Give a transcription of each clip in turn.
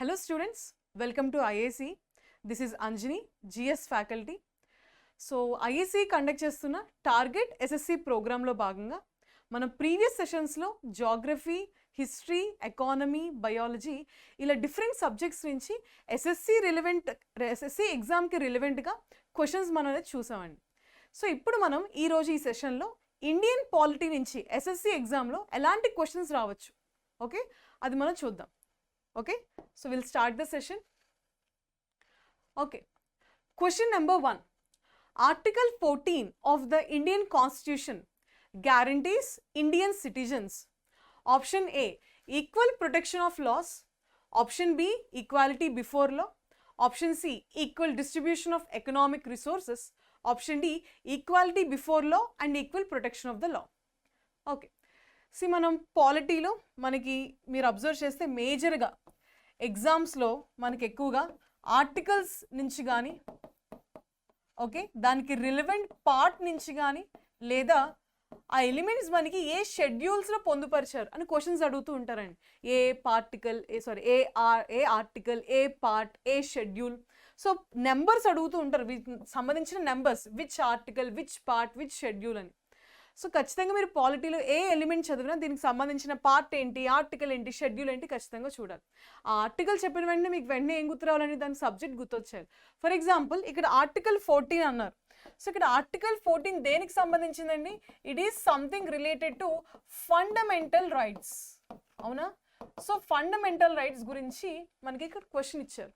Hello students, welcome to IACE. This is Anjani, GS faculty. So IACE conduct చేస్తున్న target SSC ప్రోగ్రాంలో భాగంగా మన previous సెషన్స్లో geography, history, economy, biology ఇలా different subjects నుంచి SSC ఎగ్జామ్కి రిలవెంట్గా క్వశ్చన్స్ మనం అనేది చూసామండి. సో ఇప్పుడు మనం ఈరోజు ఈ సెషన్లో ఇండియన్ పాలిటీ నుంచి SSC ఎగ్జామ్లో ఎలాంటి క్వశ్చన్స్ రావచ్చు, ఓకే, అది మనం చూద్దాం. Okay, so we'll start the session. Okay, question number 1. Article 14 of the Indian Constitution guarantees Indian citizens. Option A, equal protection of laws. Option B, equality before law. Option C, equal distribution of economic resources. Option D, equality before law and equal protection of the law. Okay. మనం పాలిటీలో మనకి మీరు observe చేస్తే మేజర్గా ఎగ్జామ్స్లో మనకి ఎక్కువగా articles నుంచి కానీ, ఓకే, దానికి రిలవెంట్ పార్ట్ నుంచి కానీ లేదా ఆ ఎలిమెంట్స్ మనకి ఏ షెడ్యూల్స్లో పొందుపరిచారు అని క్వశ్చన్స్ అడుగుతూ ఉంటారండి. ఏ ఆర్టికల్, ఏ పార్ట్, ఏ షెడ్యూల్. సో నెంబర్స్ అడుగుతూ ఉంటారు, సంబంధించిన numbers, which article, which part, which schedule అని. సో ఖచ్చితంగా మీరు పాలిటీలో ఏ ఎలిమెంట్ చదివినా దీనికి సంబంధించిన పార్ట్ ఏంటి, ఆర్టికల్ ఏంటి, షెడ్యూల్ ఏంటి ఖచ్చితంగా చూడాలి. ఆ ఆర్టికల్ చెప్పిన వెంటనే మీకు వెంటనే ఏం గుర్తు రావాలని దానికి సబ్జెక్ట్ గుర్తొచ్చారు. ఫర్ ఎగ్జాంపుల్ ఇక్కడ ఆర్టికల్ 14 అన్నారు. సో ఇక్కడ ఆర్టికల్ 14 దేనికి సంబంధించిందండి? It is something related to fundamental rights, అవునా? సో ఫండమెంటల్ రైట్స్ గురించి మనకి ఇక్కడ క్వశ్చన్ ఇచ్చారు.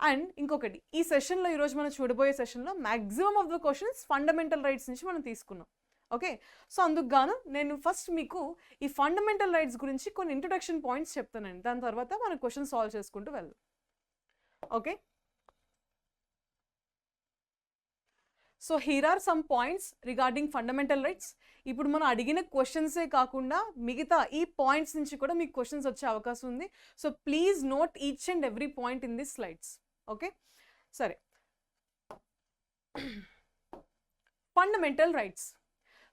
అండ్ ఇంకొకటి, ఈ సెషన్లో ఈరోజు మనం చూడబోయే సెషన్లో maximum of the questions fundamental rights నుంచి మనం తీసుకున్నాం. ఓకే, సో అందుకు గాను నేను ఫస్ట్ మీకు ఈ ఫండమెంటల్ రైట్స్ గురించి కొన్ని ఇంట్రొడక్షన్ పాయింట్స్ చెప్తానండి. దాని తర్వాత మనం క్వశ్చన్ సాల్వ్ చేసుకుంటూ వెళ్దాం. Okay, so here are some points regarding fundamental rights. ఇప్పుడు మనం అడిగిన క్వశ్చన్సే కాకుండా మిగతా ఈ పాయింట్స్ నుంచి కూడా మీకు క్వశ్చన్స్ వచ్చే అవకాశం ఉంది. So please note each and every point in this slides. Okay, సరే, ఫండమెంటల్ రైట్స్.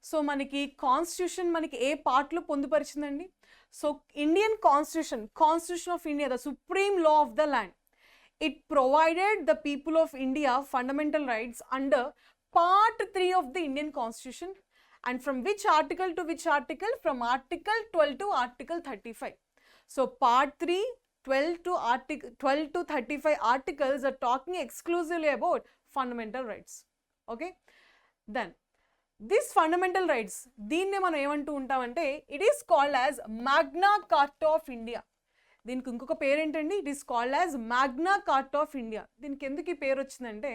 సో మనకి కాన్స్టిట్యూషన్ మనకి ఏ పార్ట్లో పొందుపరిచిందండి? So Indian constitution of India, the supreme law of the land, it provided the people of India fundamental rights under part 3 of the Indian constitution. And from which article to which article? From article 12 to article 35. So part 3, 12 to 35 articles are talking exclusively about fundamental rights. Okay, then this fundamental rights, దీన్నే మనం ఏమంటూ ఉంటామంటే it is called as Magna Carta of India. దీనికి ఇంకొక పేరు ఏంటండి? It is called as Magna Carta of India. దీనికి ఎందుకు ఈ పేరు వచ్చిందంటే,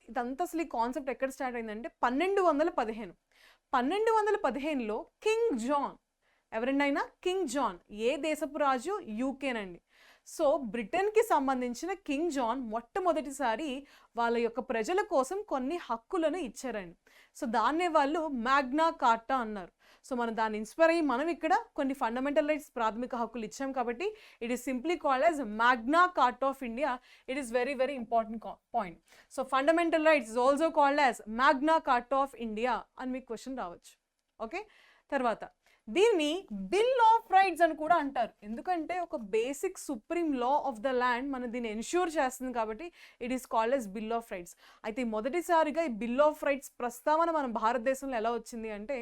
ఇదంతా అసలు ఈ కాన్సెప్ట్ ఎక్కడ స్టార్ట్ అయిందంటే 1215లో కింగ్ జాన్, ఎవరండి ఆయన? King John. ఏ దేశపు రాజు? యూకేనండి. సో బ్రిటన్కి సంబంధించిన కింగ్ జాన్ మొట్టమొదటిసారి వాళ్ళ యొక్క ప్రజల కోసం కొన్ని హక్కులను ఇచ్చారండి. సో దాన్నే వాళ్ళు మ్యాగ్నా కార్టా అన్నారు. సో మనం దాన్ని ఇన్స్పైర్ అయ్యి మనం ఇక్కడ కొన్ని ఫండమెంటల్ రైట్స్, ప్రాథమిక హక్కులు ఇచ్చాం కాబట్టి it is simply called as Magna Carta of India. It is very very important point. So fundamental rights is also called as Magna Carta of India అని మీకు క్వశ్చన్ రావచ్చు. ఓకే, తర్వాత దీన్ని బిల్ ఆఫ్ రైట్స్ అని కూడా అంటారు. ఎందుకంటే ఒక basic supreme law of the land మనం దీన్ని ఎన్ష్యూర్ చేస్తుంది కాబట్టి it is called as bill of rights. అయితే మొదటిసారిగా ఈ బిల్ ఆఫ్ రైట్స్ ప్రస్తావన మన భారతదేశంలో ఎలా వచ్చింది అంటే,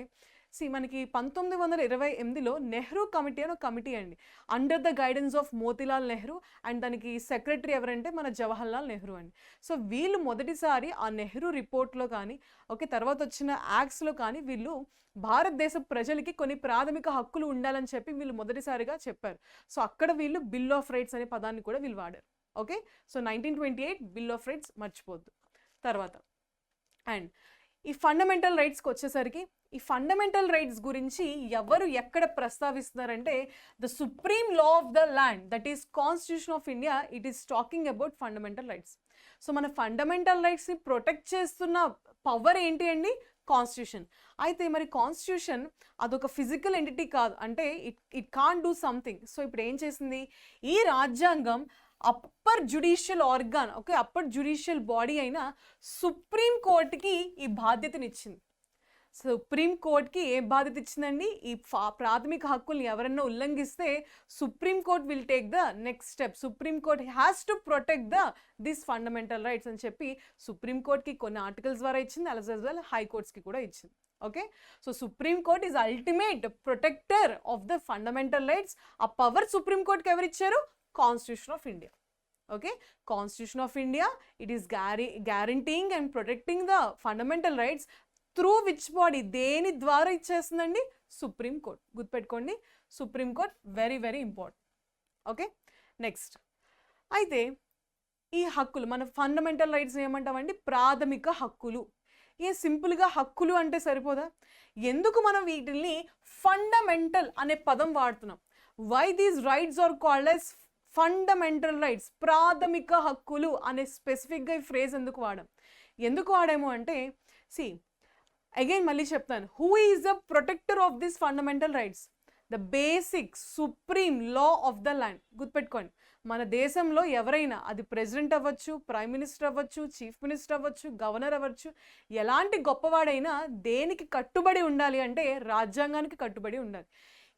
మనకి 1928లో నెహ్రూ కమిటీ అని ఒక కమిటీ అండి, under the guidance of Motilal Nehru. And దానికి సెక్రటరీ ఎవరంటే మన జవహర్లాల్ నెహ్రూ అండి. సో వీళ్ళు మొదటిసారి ఆ నెహ్రూ రిపోర్ట్లో కానీ, ఓకే, తర్వాత వచ్చిన యాక్ట్స్లో కానీ వీళ్ళు భారతదేశ ప్రజలకి కొన్ని ప్రాథమిక హక్కులు ఉండాలని చెప్పి వీళ్ళు మొదటిసారిగా చెప్పారు. సో అక్కడ వీళ్ళు బిల్ ఆఫ్ రైట్స్ అనే పదాన్ని కూడా వీళ్ళు వాడారు. Okay, so 1928 bill of rights మర్చిపోద్దు. తర్వాత అండ్ ఈ ఫండమెంటల్ రైట్స్కి వచ్చేసరికి, ఈ ఫండమెంటల్ రైట్స్ గురించి ఎవరు ఎక్కడ ప్రస్తావిస్తున్నారంటే the supreme law of the land, that is constitution of India, it is talking about fundamental rights. So మన ఫండమెంటల్ రైట్స్ని ప్రొటెక్ట్ చేస్తున్న పవర్ ఏంటి అండి? కాన్స్టిట్యూషన్. అయితే మరి కాన్స్టిట్యూషన్ అదొక ఫిజికల్ ఎంటిటీ కాదు, అంటే it can't do something. So ఇప్పుడు ఏం చేసింది? ఈ రాజ్యాంగం upper judicial organ, okay, upper judicial body అయిన సుప్రీం కోర్టుకి ఈ బాధ్యతనిచ్చింది. సుప్రీంకోర్టుకి ఏ బాధ్యత ఇచ్చిందండి? ఈ ప్రాథమిక హక్కుల్ని ఎవరన్నా ఉల్లంఘిస్తే Supreme Court will take the next step. Supreme Court has to protect this fundamental rights అని చెప్పి సుప్రీంకోర్ట్కి కొన్ని ఆర్టికల్స్ ద్వారా ఇచ్చింది, అలస్ వెల్ హైకోర్ట్స్కి కూడా ఇచ్చింది. Okay, so Supreme Court is ultimate protector of the fundamental rights. ఆ పవర్ సుప్రీంకోర్ట్కి ఎవరు ఇచ్చారు? Constitution of India. Okay, Constitution of India, it is guaranteeing and protecting the fundamental rights through which body? దేని ద్వారా ఇచ్చేస్తుందండి? Supreme court. గుర్తుపెట్టుకోండి, supreme court very very important. Okay, next అయితే ఈ హక్కులు మన ఫండమెంటల్ రైట్స్ ఏమంటామండి? ప్రాథమిక హక్కులు. సింపుల్గా హక్కులు అంటే సరిపోదా? ఎందుకు మనం వీటిని ఫండమెంటల్ అనే పదం వాడుతున్నాం? Why these rights are called as fundamental rights? ప్రాథమిక హక్కులు అనే స్పెసిఫిక్గా ఈ ఫ్రేజ్ ఎందుకు వాడాము అంటే, అగైన్ మళ్ళీ చెప్తాను, who is the protector of this fundamental rights? The basic supreme law of the land. గుర్తుపెట్టుకోండి, మన దేశంలో ఎవరైనా, అది ప్రెసిడెంట్ అవ్వచ్చు, ప్రైమ్ మినిస్టర్ అవ్వచ్చు, చీఫ్ మినిస్టర్ అవ్వచ్చు, గవర్నర్ అవ్వచ్చు, ఎలాంటి గొప్పవాడైనా దేనికి కట్టుబడి ఉండాలి అంటే రాజ్యాంగానికి కట్టుబడి ఉండాలి.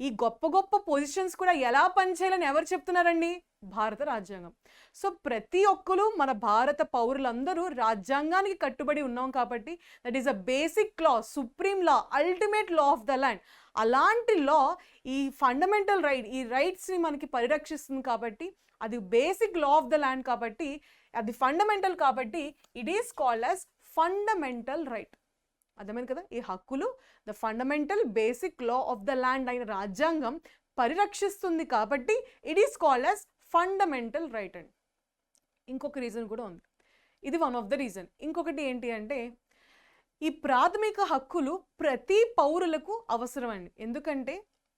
ఈ గొప్ప గొప్ప పొజిషన్స్ కూడా ఎలా పనిచేయాలని ఎవరు చెప్తున్నారండి? భారత రాజ్యాంగం. సో ప్రతి ఒక్కరు మన భారత పౌరులందరూ రాజ్యాంగానికి కట్టుబడి ఉన్నాం కాబట్టి that is a basic law, supreme law, ultimate law of the land. అలాంటి లా ఈ ఫండమెంటల్ రైట్, ఈ రైట్స్ని మనకి పరిరక్షిస్తుంది కాబట్టి, అది basic law of the land కాబట్టి, అది ఫండమెంటల్ కాబట్టి it is called as fundamental right. అర్థమైంది కదా? ఈ హక్కులు the fundamental basic law of the land అయిన రాజ్యాంగం పరిరక్షిస్తుంది కాబట్టి it is called as fundamental right అండి. ఇంకొక రీజన్ కూడా ఉంది, ఇది వన్ ఆఫ్ ద రీజన్. ఇంకొకటి ఏంటి అంటే, ఈ ప్రాథమిక హక్కులు ప్రతి పౌరులకు అవసరం అండి. ఎందుకంటే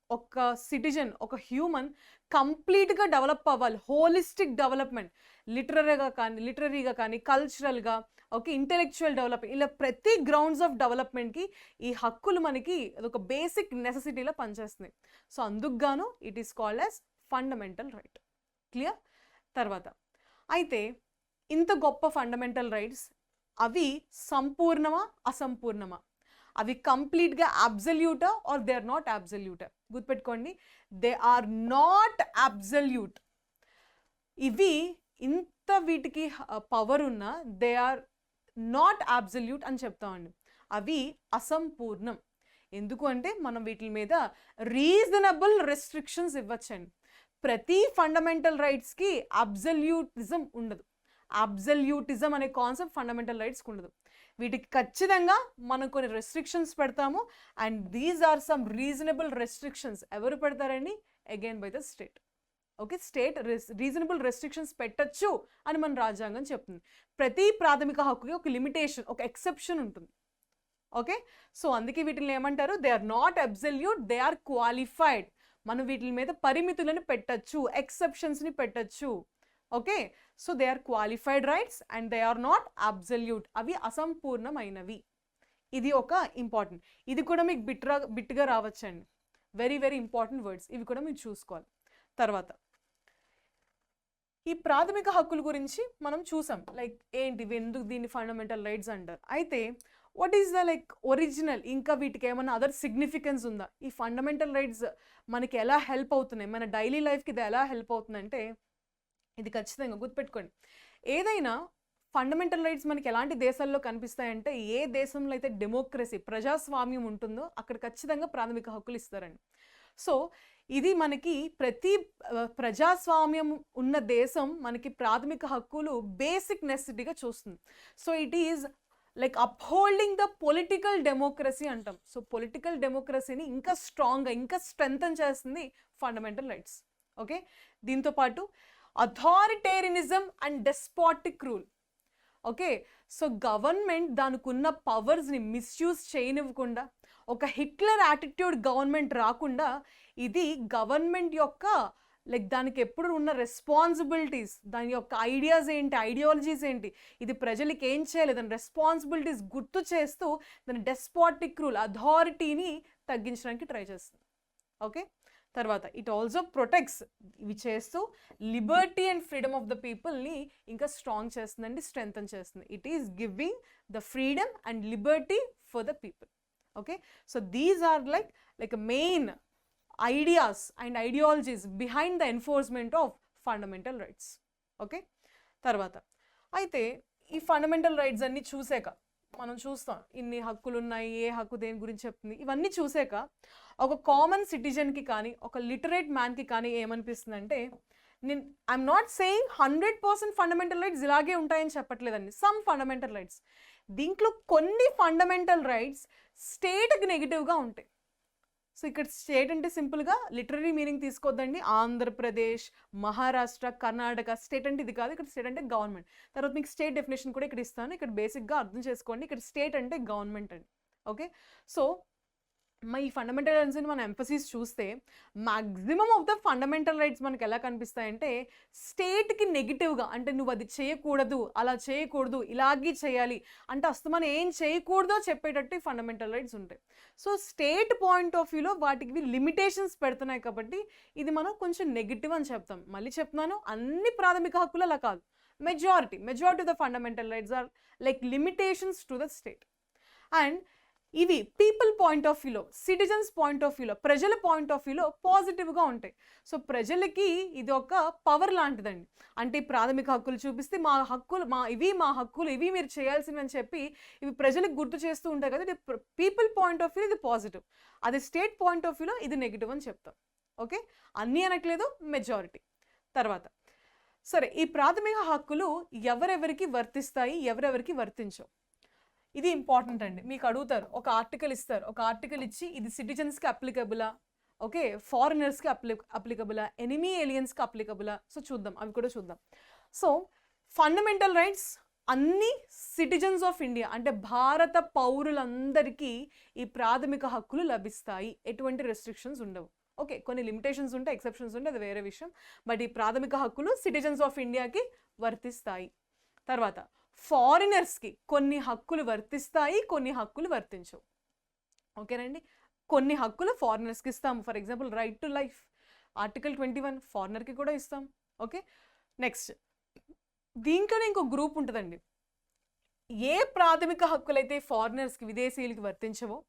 ఒక సిటిజన్, ఒక హ్యూమన్ కంప్లీట్గా డెవలప్ అవ్వాలి, హోలిస్టిక్ డెవలప్మెంట్, లిటరరీగా కానీ కల్చరల్గా, ఓకే, ఇంటెలెక్చువల్ డెవలప్మెంట్, ఇలా ప్రతి గ్రౌండ్స్ ఆఫ్ డెవలప్మెంట్కి ఈ హక్కులు మనకి అదొక బేసిక్ నెసెసిటీలా పనిచేస్తున్నాయి. సో అందుకు గాను it is called as fundamental right. Clear? తర్వాత అయితే ఇంత గొప్ప ఫండమెంటల్ రైట్స్ అవి సంపూర్ణమా అసంపూర్ణమా? అవి కంప్లీట్గా అబ్సల్యూటా ఆర్ దే ఆర్ నాట్ అబ్సల్యూటా? గుర్తుపెట్టుకోండి, దే ఆర్ నాట్ అబ్సల్యూట్. ఇవి ఇంత వీటికి పవర్ ఉన్న దే ఆర్ నాట్ అబ్సల్యూట్ అని చెప్తామండి. అవి అసంపూర్ణం. ఎందుకు అంటే మనం వీటి మీద రీజనబుల్ రెస్ట్రిక్షన్స్ ఇవ్వచ్చండి. ప్రతి ఫండమెంటల్ రైట్స్కి అబ్సల్యూటిజం ఉండదు. అబ్సల్యూటిజం అనే కాన్సెప్ట్ ఫండమెంటల్ రైట్స్కి ఉండదు. వీటికి ఖచ్చితంగా మనం కొన్ని రెస్ట్రిక్షన్స్ పెడతాము, and these are some reasonable restrictions. ఎవరు పెడతారండి? Again by the state. Okay, state reasonable restrictions పెట్టచ్చు అని మన రాజ్యాంగం చెప్తుంది. ప్రతి ప్రాథమిక హక్కుకి ఒక లిమిటేషన్, ఒక ఎక్సెప్షన్ ఉంటుంది. ఓకే, సో అందుకే వీటిని ఏమంటారు? They are not absolute, they are qualified. మనం వీటి మీద పరిమితులను పెట్టచ్చు, ఎక్సెప్షన్స్ని పెట్టచ్చు. Okay, so they are qualified rights and they are not absolute. అవి అసంపూర్ణమైనవి. ఇది ఒక ఇంపార్టెంట్, ఇది కూడా మీకు బిట్గా రావచ్చండి. వెరీ వెరీ ఇంపార్టెంట్ వర్డ్స్, ఇవి కూడా మీరు చూసుకోవాలి. తర్వాత ఈ ప్రాథమిక హక్కుల గురించి మనం చూసాం, లైక్ ఏంటి, ఎందుకు దీన్ని ఫండమెంటల్ రైట్స్ అంటారు. అయితే what is the like original, ఇంకా వీటికి ఏమైనా అదర్ సిగ్నిఫికెన్స్ ఉందా? ఈ ఫండమెంటల్ రైట్స్ మనకి ఎలా హెల్ప్ అవుతున్నాయి, మన డైలీ లైఫ్కి ఇది ఎలా హెల్ప్ అవుతుందంటే, ఇది ఖచ్చితంగా గుర్తుపెట్టుకోండి. ఏదైనా ఫండమెంటల్ రైట్స్ మనకి ఎలాంటి దేశాల్లో కనిపిస్తాయంటే, ఏ దేశంలో అయితే డెమోక్రసీ, ప్రజాస్వామ్యం ఉంటుందో అక్కడ ఖచ్చితంగా ప్రాథమిక హక్కులు ఇస్తారండి. సో ఇది మనకి ప్రతి ప్రజాస్వామ్యం ఉన్న దేశం మనకి ప్రాథమిక హక్కులు బేసిక్ నెసెసిటీగా చూస్తుంది. So it is like upholding the political democracy అంటాం. సో పొలిటికల్ డెమోక్రసీని ఇంకా స్ట్రాంగ్గా, ఇంకా స్ట్రెంగ్తన్ చేస్తుంది ఫండమెంటల్ రైట్స్. ఓకే, దీంతోపాటు authoritarianism and despotic rule. Okay, so government దానికి ఉన్న పవర్స్ని మిస్యూజ్ చేయనివ్వకుండా, ఒక హిట్లర్ యాటిట్యూడ్ గవర్నమెంట్ రాకుండా, ఇది గవర్నమెంట్ యొక్క లైక్ దానికి ఎప్పుడు ఉన్న రెస్పాన్సిబిలిటీస్, దాని యొక్క ఐడియాస్ ఏంటి, ఐడియాలజీస్ ఏంటి, ఇది ప్రజలకి ఏం చేయాలి, దాని రెస్పాన్సిబిలిటీస్ గుర్తు చేస్తూ దాని డెస్పాటిక్ రూల్, అథారిటీని తగ్గించడానికి ట్రై చేస్తుంది. ఓకే, తర్వాత ఇట్ ఆల్సో ప్రొటెక్ట్స్, ఇవి చేస్తూ liberty and freedom of the పీపుల్ని ఇంకా స్ట్రాంగ్ చేస్తుందండి, స్ట్రెంగ్తన్ చేస్తుంది. It is giving the freedom and liberty for the people. Okay, so these are like main ideas and ideologies behind the enforcement of fundamental rights. Okay, తర్వాత అయితే ఈ fundamental rights అన్ని చూసాక మనం చూస్తాం ఇన్ని హక్కులు ఉన్నాయి, ఏ హక్కు దేని గురించి చెప్తుంది, ఇవన్నీ చూసాక ఒక కామన్ సిటిజన్కి కానీ ఒక లిటరేట్ మ్యాన్కి కానీ ఏమనిపిస్తుంది అంటే, I'm not saying 100% fundamental rights ఇలాగే ఉంటాయని చెప్పట్లేదండి. సమ్ ఫండమెంటల్ రైట్స్, దీంట్లో కొన్ని ఫండమెంటల్ రైట్స్ స్టేట్కి నెగిటివ్గా ఉంటాయి. సో ఇక్కడ స్టేట్ అంటే సింపుల్గా లిటరరీ మీనింగ్ తీసుకోవద్దండి. ఆంధ్రప్రదేశ్, మహారాష్ట్ర, కర్ణాటక స్టేట్ అంటే ఇది కాదు. ఇక్కడ స్టేట్ అంటే గవర్నమెంట్. తర్వాత మీకు స్టేట్ డెఫినేషన్ కూడా ఇక్కడ ఇస్తాను. ఇక్కడ బేసిక్గా అర్థం చేసుకోండి. ఇక్కడ స్టేట్ అంటే గవర్నమెంట్ అండి. ఓకే, సో ఈ ఫండమెంటల్ రైట్స్ని మనం ఎంఫసిస్ చూస్తే maximum of the fundamental rights మనకి ఎలా కనిపిస్తాయంటే స్టేట్కి నెగిటివ్గా, అంటే నువ్వు అది చేయకూడదు, అలా చేయకూడదు, ఇలాగే చేయాలి అంటే అసలు మనం ఏం చేయకూడదో చెప్పేటట్టు ఫండమెంటల్ రైట్స్ ఉంటాయి. సో స్టేట్ పాయింట్ ఆఫ్ వ్యూలో వాటికి లిమిటేషన్స్ పెడుతున్నాయి కాబట్టి ఇది మనం కొంచెం నెగిటివ్ అని చెప్తాం. మళ్ళీ చెప్తున్నాను, అన్ని ప్రాథమిక హక్కులు అలా కాదు. Majority of the fundamental rights are like limitations to the state. And ఇవి పీపుల్ పాయింట్ ఆఫ్ వ్యూలో, సిటిజన్స్ పాయింట్ ఆఫ్ వ్యూలో, ప్రజల పాయింట్ ఆఫ్ వ్యూలో పాజిటివ్గా ఉంటాయి. సో ప్రజలకి ఇది ఒక పవర్ లాంటిదండి. అంటే ప్రాథమిక హక్కులు చూపిస్తే మా హక్కులు ఇవి మీరు చేయాల్సినవి అని చెప్పి ఇవి ప్రజలకు గుర్తు చేస్తూ ఉంటాయి కదా. ఇది పీపుల్ పాయింట్ ఆఫ్ వ్యూ ఇది పాజిటివ్, అదే స్టేట్ పాయింట్ ఆఫ్ వ్యూలో ఇది నెగిటివ్ అని చెప్తాం. ఓకే, అన్నీ అనట్లేదు, మెజారిటీ. తర్వాత సరే, ఈ ప్రాథమిక హక్కులు ఎవరెవరికి వర్తిస్తాయి, ఎవరెవరికి వర్తించవు, ఇది ఇంపార్టెంట్ అండి. మీకు అడుగుతారు, ఒక ఆర్టికల్ ఇస్తారు, ఒక ఆర్టికల్ ఇచ్చి ఇది సిటిజన్స్కి అప్లికబులా, ఓకే, ఫారినర్స్కి అప్లికబులా, ఎనిమీ ఏలియన్స్కి అప్లికబులా. సో చూద్దాం, అవి కూడా చూద్దాం. సో ఫండమెంటల్ రైట్స్ అన్ని సిటిజన్స్ ఆఫ్ ఇండియా అంటే భారత పౌరులందరికీ ఈ ప్రాథమిక హక్కులు లభిస్తాయి, ఎటువంటి రెస్ట్రిక్షన్స్ ఉండవు. ఓకే, కొన్ని లిమిటేషన్స్ ఉంటాయి, ఎక్సెప్షన్స్ ఉంటాయి, అది వేరే విషయం. బట్ ఈ ప్రాథమిక హక్కులు సిటిజన్స్ ఆఫ్ ఇండియాకి వర్తిస్తాయి. తర్వాత ఫారినర్స్కి కొన్ని హక్కులు వర్తిస్తాయి, కొన్ని హక్కులు వర్తించవు. ఓకేనండి, కొన్ని హక్కులు ఫారినర్స్కి ఇస్తాము. For example right to life, article 21 ఫారినర్కి కూడా ఇస్తాం. ఓకే, నెక్స్ట్ దీంట్లోనే ఇంకో గ్రూప్ ఉంటుందండి. ఏ ప్రాథమిక హక్కులైతే ఫారినర్స్కి, విదేశీయులకి వర్తించవో,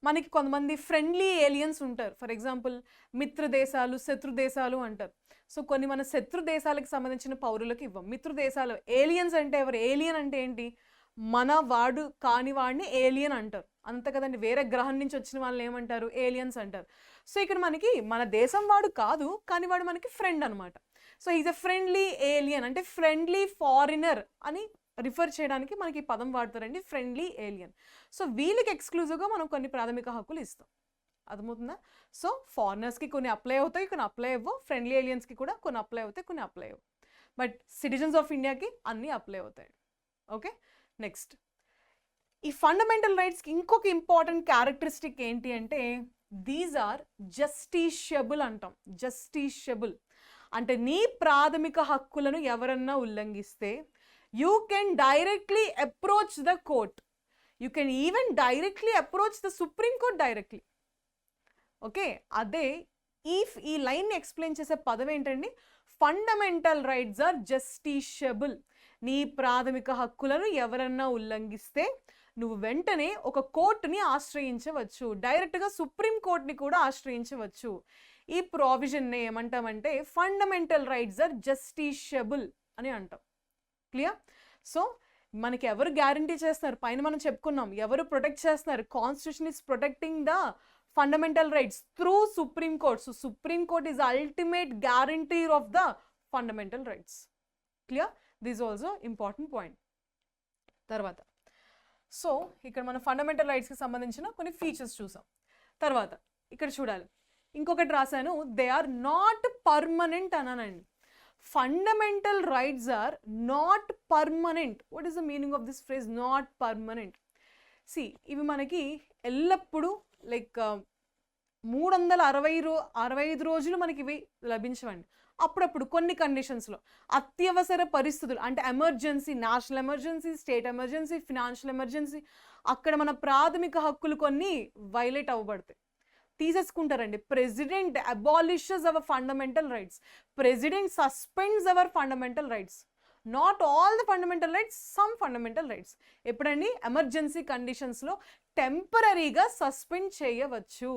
మనకి కొంతమంది ఫ్రెండ్లీ ఏలియన్స్ ఉంటారు. ఫర్ ఎగ్జాంపుల్ మిత్ర దేశాలు, శత్రు దేశాలు అంటారు. సో కొన్ని మన శత్రు దేశాలకు సంబంధించిన పౌరులకు ఇవ్వం. మిత్ర దేశాలు, ఏలియన్స్ అంటే ఎవరు? ఏలియన్ అంటే ఏంటి? మన వాడు కాని వాడిని ఏలియన్ అంటారు, అంత కదండి. వేరే గ్రహం నుంచి వచ్చిన వాళ్ళని ఏమంటారు? ఏలియన్స్ అంటారు. సో ఇక్కడ మనకి మన దేశం వాడు కాదు, కానీ వాడు మనకి ఫ్రెండ్ అనమాట. So is a friendly alien, అంటే ఫ్రెండ్లీ ఫారినర్ అని రిఫర్ చేయడానికి మనకి ఈ పదం వాడతారండి, ఫ్రెండ్లీ ఏలియన్. సో వీళ్ళకి ఎక్స్క్లూజివ్గా మనం కొన్ని ప్రాథమిక హక్కులు ఇస్తాం. అర్థమవుతుందా? సో ఫారినర్స్కి కొన్ని అప్లై అవుతాయి, కొన్ని అప్లై అవ్వవు. ఫ్రెండ్లీ ఏలియన్స్కి కూడా కొన్ని అప్లై అవుతాయి, కొన్ని అప్లై అవ్వవు. బట్ సిటిజన్స్ ఆఫ్ ఇండియాకి అన్నీ అప్లై అవుతాయి. ఓకే, నెక్స్ట్ ఈ ఫండమెంటల్ రైట్స్కి ఇంకొక ఇంపార్టెంట్ క్యారెక్టరిస్టిక్ ఏంటి అంటే దీస్ ఆర్ జస్టిషియబుల్ అంటాం. జస్టిషియబుల్ అంటే నీ ప్రాథమిక హక్కులను ఎవరన్నా ఉల్లంఘిస్తే you can directly approach the court. You can even directly approach the Supreme Court directly. Okay, అదే ఈ లైన్ని ఎక్స్ప్లెయిన్ చేసే పదం ఏంటండి? Fundamental rights are justiciable. నీ ప్రాథమిక హక్కులను ఎవరన్నా ఉల్లంఘిస్తే నువ్వు వెంటనే ఒక కోర్టుని ఆశ్రయించవచ్చు, డైరెక్ట్గా సుప్రీం కోర్టుని కూడా ఆశ్రయించవచ్చు. ఈ ప్రావిజన్ని ఏమంటామంటే ఫండమెంటల్ రైట్స్ ఆర్ జస్టిషియబుల్ అని అంటాం. క్లియర్? సో మనకి ఎవరు గ్యారంటీ చేస్తున్నారు? పైన మనం చెప్పుకున్నాం, ఎవరు ప్రొటెక్ట్ చేస్తున్నారు? Constitution is protecting the fundamental rights through supreme court. So supreme court is ultimate guarantor of the fundamental rights. Clear? This also important point. తర్వాత సో ఇక్కడ మన ఫండమెంటల్ రైట్స్కి సంబంధించిన కొన్ని ఫీచర్స్ చూసాం. తర్వాత ఇక్కడ చూడాలి, ఇంకొకటి రాశాను, దే ఆర్ నాట్ పర్మనెంట్ అన్నానండి. Fundamental rights are not permanent. What is the meaning of this phrase, not permanent? See, ఇవి మనకి ఎల్లప్పుడూ లైక్ 365 రోజులు మనకి ఇవి లభించవండి. అప్పుడప్పుడు కొన్ని కండిషన్స్లో అత్యవసర పరిస్థితులు అంటే emergency, national emergency, state emergency, financial emergency, అక్కడ మన ప్రాథమిక హక్కులు కొన్ని వైలేట్ అవ్వబడతాయి, తీసేసుకుంటారండి. President abolishes our fundamental rights, president suspends our fundamental rights. Not all the fundamental rights, some fundamental rights. ఎప్పుడండి? ఎమర్జెన్సీ కండిషన్స్లో టెంపరీగా సస్పెండ్ చేయవచ్చు.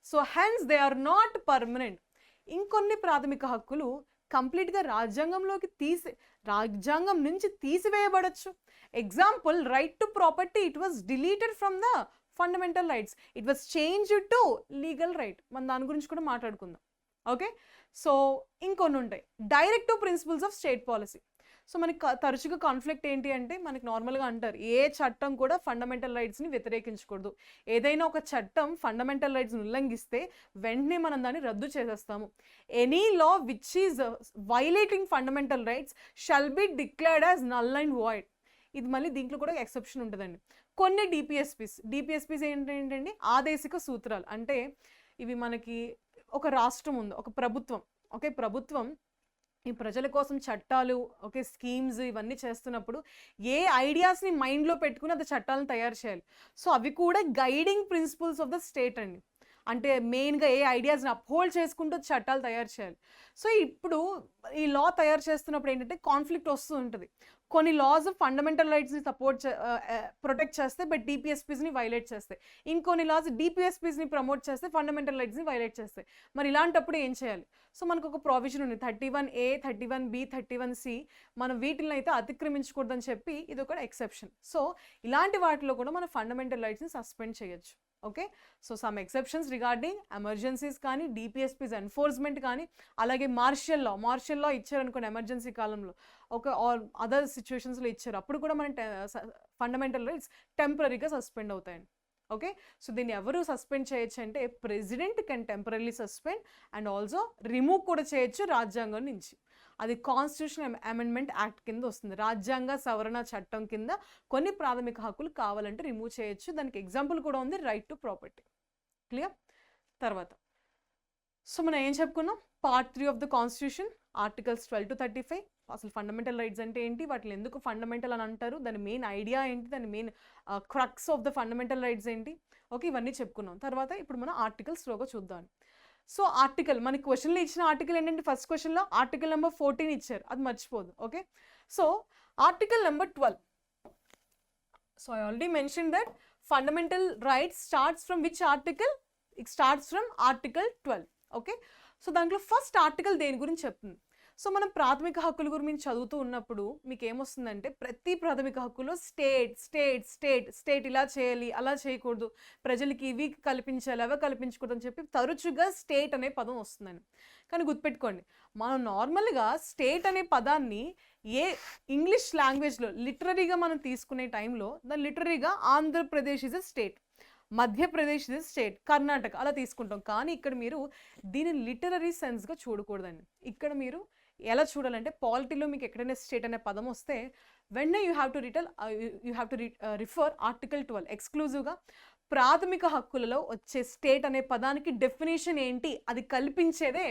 So hence they are not permanent. ఇంకొన్ని ప్రాథమిక హక్కులు కంప్లీట్గా రాజ్యాంగం నుంచి తీసివేయబడచ్చు. Example, right to property, it was deleted from the fundamental rights, it was changed to legal right. మనం దాని గురించి కూడా మాట్లాడుకుందాం. ఓకే, సో ఇంకొన్ని ఉంటాయి. Directive principles of state policy. So మనకి తరచుగా కాన్ఫ్లిక్ట్ ఏంటి అంటే, మనకి నార్మల్గా అంటారు ఏ చట్టం కూడా ఫండమెంటల్ రైట్స్ని వ్యతిరేకించకూడదు. ఏదైనా ఒక చట్టం ఫండమెంటల్ రైట్స్ని ఉల్లంఘిస్తే వెంటనే మనం దాన్ని రద్దు చేసేస్తాము. Any law which is violating fundamental rights shall be declared as null and void. ఇది మళ్ళీ దీంట్లో కూడా ఎక్సెప్షన్ ఉంటుందండి. కొన్ని డిపిఎస్పీస్ ఏంటంటే ఆదేశిక సూత్రాలు. అంటే ఇవి మనకి ఒక రాష్ట్రం ఉంది, ఒక ప్రభుత్వం. ఓకే, ప్రభుత్వం ఈ ప్రజల కోసం చట్టాలు, ఓకే, స్కీమ్స్ ఇవన్నీ చేస్తున్నప్పుడు ఏ ఐడియాస్ని మైండ్లో పెట్టుకుని అది చట్టాలను తయారు చేయాలి. సో అవి కూడా guiding principles of the state అండి. అంటే మెయిన్గా ఏ ఐడియాస్ని అప్హోల్డ్ చేసుకుంటూ చట్టాలు తయారు చేయాలి. సో ఇప్పుడు ఈ లా తయారు చేస్తున్నప్పుడు ఏంటంటే కాన్ఫ్లిక్ట్ వస్తూ ఉంటుంది. కొన్ని లాస్ ఫండమెంటల్ రైట్స్ని ప్రొటెక్ట్ చేస్తే బట్ డిపిఎస్పీస్ని వైలేట్ చేస్తాయి. ఇంకొన్ని లాస్ డిపిఎస్పీస్ని ప్రమోట్ చేస్తే ఫండమెంటల్ రైట్స్ని వైలేట్ చేస్తాయి. మరి ఇలాంటప్పుడు ఏం చేయాలి? సో మనకు ఒక ప్రావిజన్ ఉంది 31A, 31B, 31C. మనం వీటిని అయితే అతిక్రమించకూడదని చెప్పి ఇది ఒక ఎక్సెప్షన్. సో ఇలాంటి వాటిలో కూడా మనం ఫండమెంటల్ రైట్స్ని సస్పెండ్ చేయొచ్చు. Okay, so some exceptions regarding emergencies కానీ, డిపిఎస్పీస్ ఎన్ఫోర్స్మెంట్ కానీ, అలాగే మార్షల్ లా ఇచ్చారనుకోండి ఎమర్జెన్సీ కాలంలో, ఒక ఆర్ అదర్ సిచ్యువేషన్స్లో ఇచ్చారు, అప్పుడు కూడా మనం ఫండమెంటల్ రైట్స్ టెంపరీగా సస్పెండ్ అవుతాయండి. ఓకే, సో దీన్ని ఎవరు సస్పెండ్ చేయొచ్చు అంటే president can temporary suspend and also remove కూడా చేయొచ్చు రాజ్యాంగం నుంచి. అది కాన్స్టిట్యూషన్ అమెండ్మెంట్ యాక్ట్ కింద వస్తుంది. రాజ్యాంగ సవరణ చట్టం కింద కొన్ని ప్రాథమిక హక్కులు కావాలంటే రిమూవ్ చేయొచ్చు. దానికి ఎగ్జాంపుల్ కూడా ఉంది, రైట్ టు ప్రాపర్టీ. క్లియర్? తర్వాత సో మనం ఏం చెప్పుకున్నాం? Part 3 of the constitution, articles 12 to 35. అసలు ఫండమెంటల్ రైట్స్ అంటే ఏంటి, వాటిని ఎందుకు ఫండమెంటల్ అని అంటారు, దాని మెయిన్ ఐడియా ఏంటి, దాని main crux of the fundamental rights ఏంటి. ఓకే, ఇవన్నీ చెప్పుకున్నాం. తర్వాత ఇప్పుడు మనం ఆర్టికల్స్లోగా చూద్దాం. సో ఆర్టికల్ మనకి క్వశ్చన్లో ఇచ్చిన ఆర్టికల్ ఏంటంటే, ఫస్ట్ క్వశ్చన్లో ఆర్టికల్ నెంబర్ 14 ఇచ్చారు, అది మర్చిపోదు. Okay, so article number 12. So I already mention that fundamental rights starts from which article? It starts from article 12. Okay, so దాంట్లో ఫస్ట్ ఆర్టికల్ దేని గురించి చెప్తుంది? సో మనం ప్రాథమిక హక్కుల గురించి చదువుతూ ఉన్నప్పుడు మీకు ఏమొస్తుందంటే, ప్రతి ప్రాథమిక హక్కులో స్టేట్ స్టేట్ స్టేట్ స్టేట్ ఇలా చేయాలి, అలా చేయకూడదు, ప్రజలకి ఇవి కల్పించాలి, అవి కల్పించకూడదు అని చెప్పి తరచుగా స్టేట్ అనే పదం వస్తుందని. కానీ గుర్తుపెట్టుకోండి, మనం నార్మల్గా స్టేట్ అనే పదాన్ని ఏ ఇంగ్లీష్ లాంగ్వేజ్లో లిటరరీగా మనం తీసుకునే టైంలో దాన్ని లిటరరీగా Andhra Pradesh is a state, Madhya Pradesh is state, Karnataka అలా తీసుకుంటాం. కానీ ఇక్కడ మీరు దీన్ని లిటరరీ సెన్స్గా చూడకూడదండి. ఇక్కడ మీరు ఎలా చూడాలంటే, పాలిటీలో మీకు ఎక్కడైనా స్టేట్ అనే పదం వస్తే వెంటనే you have to refer article 12. ఎక్స్క్లూజివ్గా ప్రాథమిక హక్కులలో వచ్చే స్టేట్ అనే పదానికి డెఫినేషన్ ఏంటి అది కల్పించేదే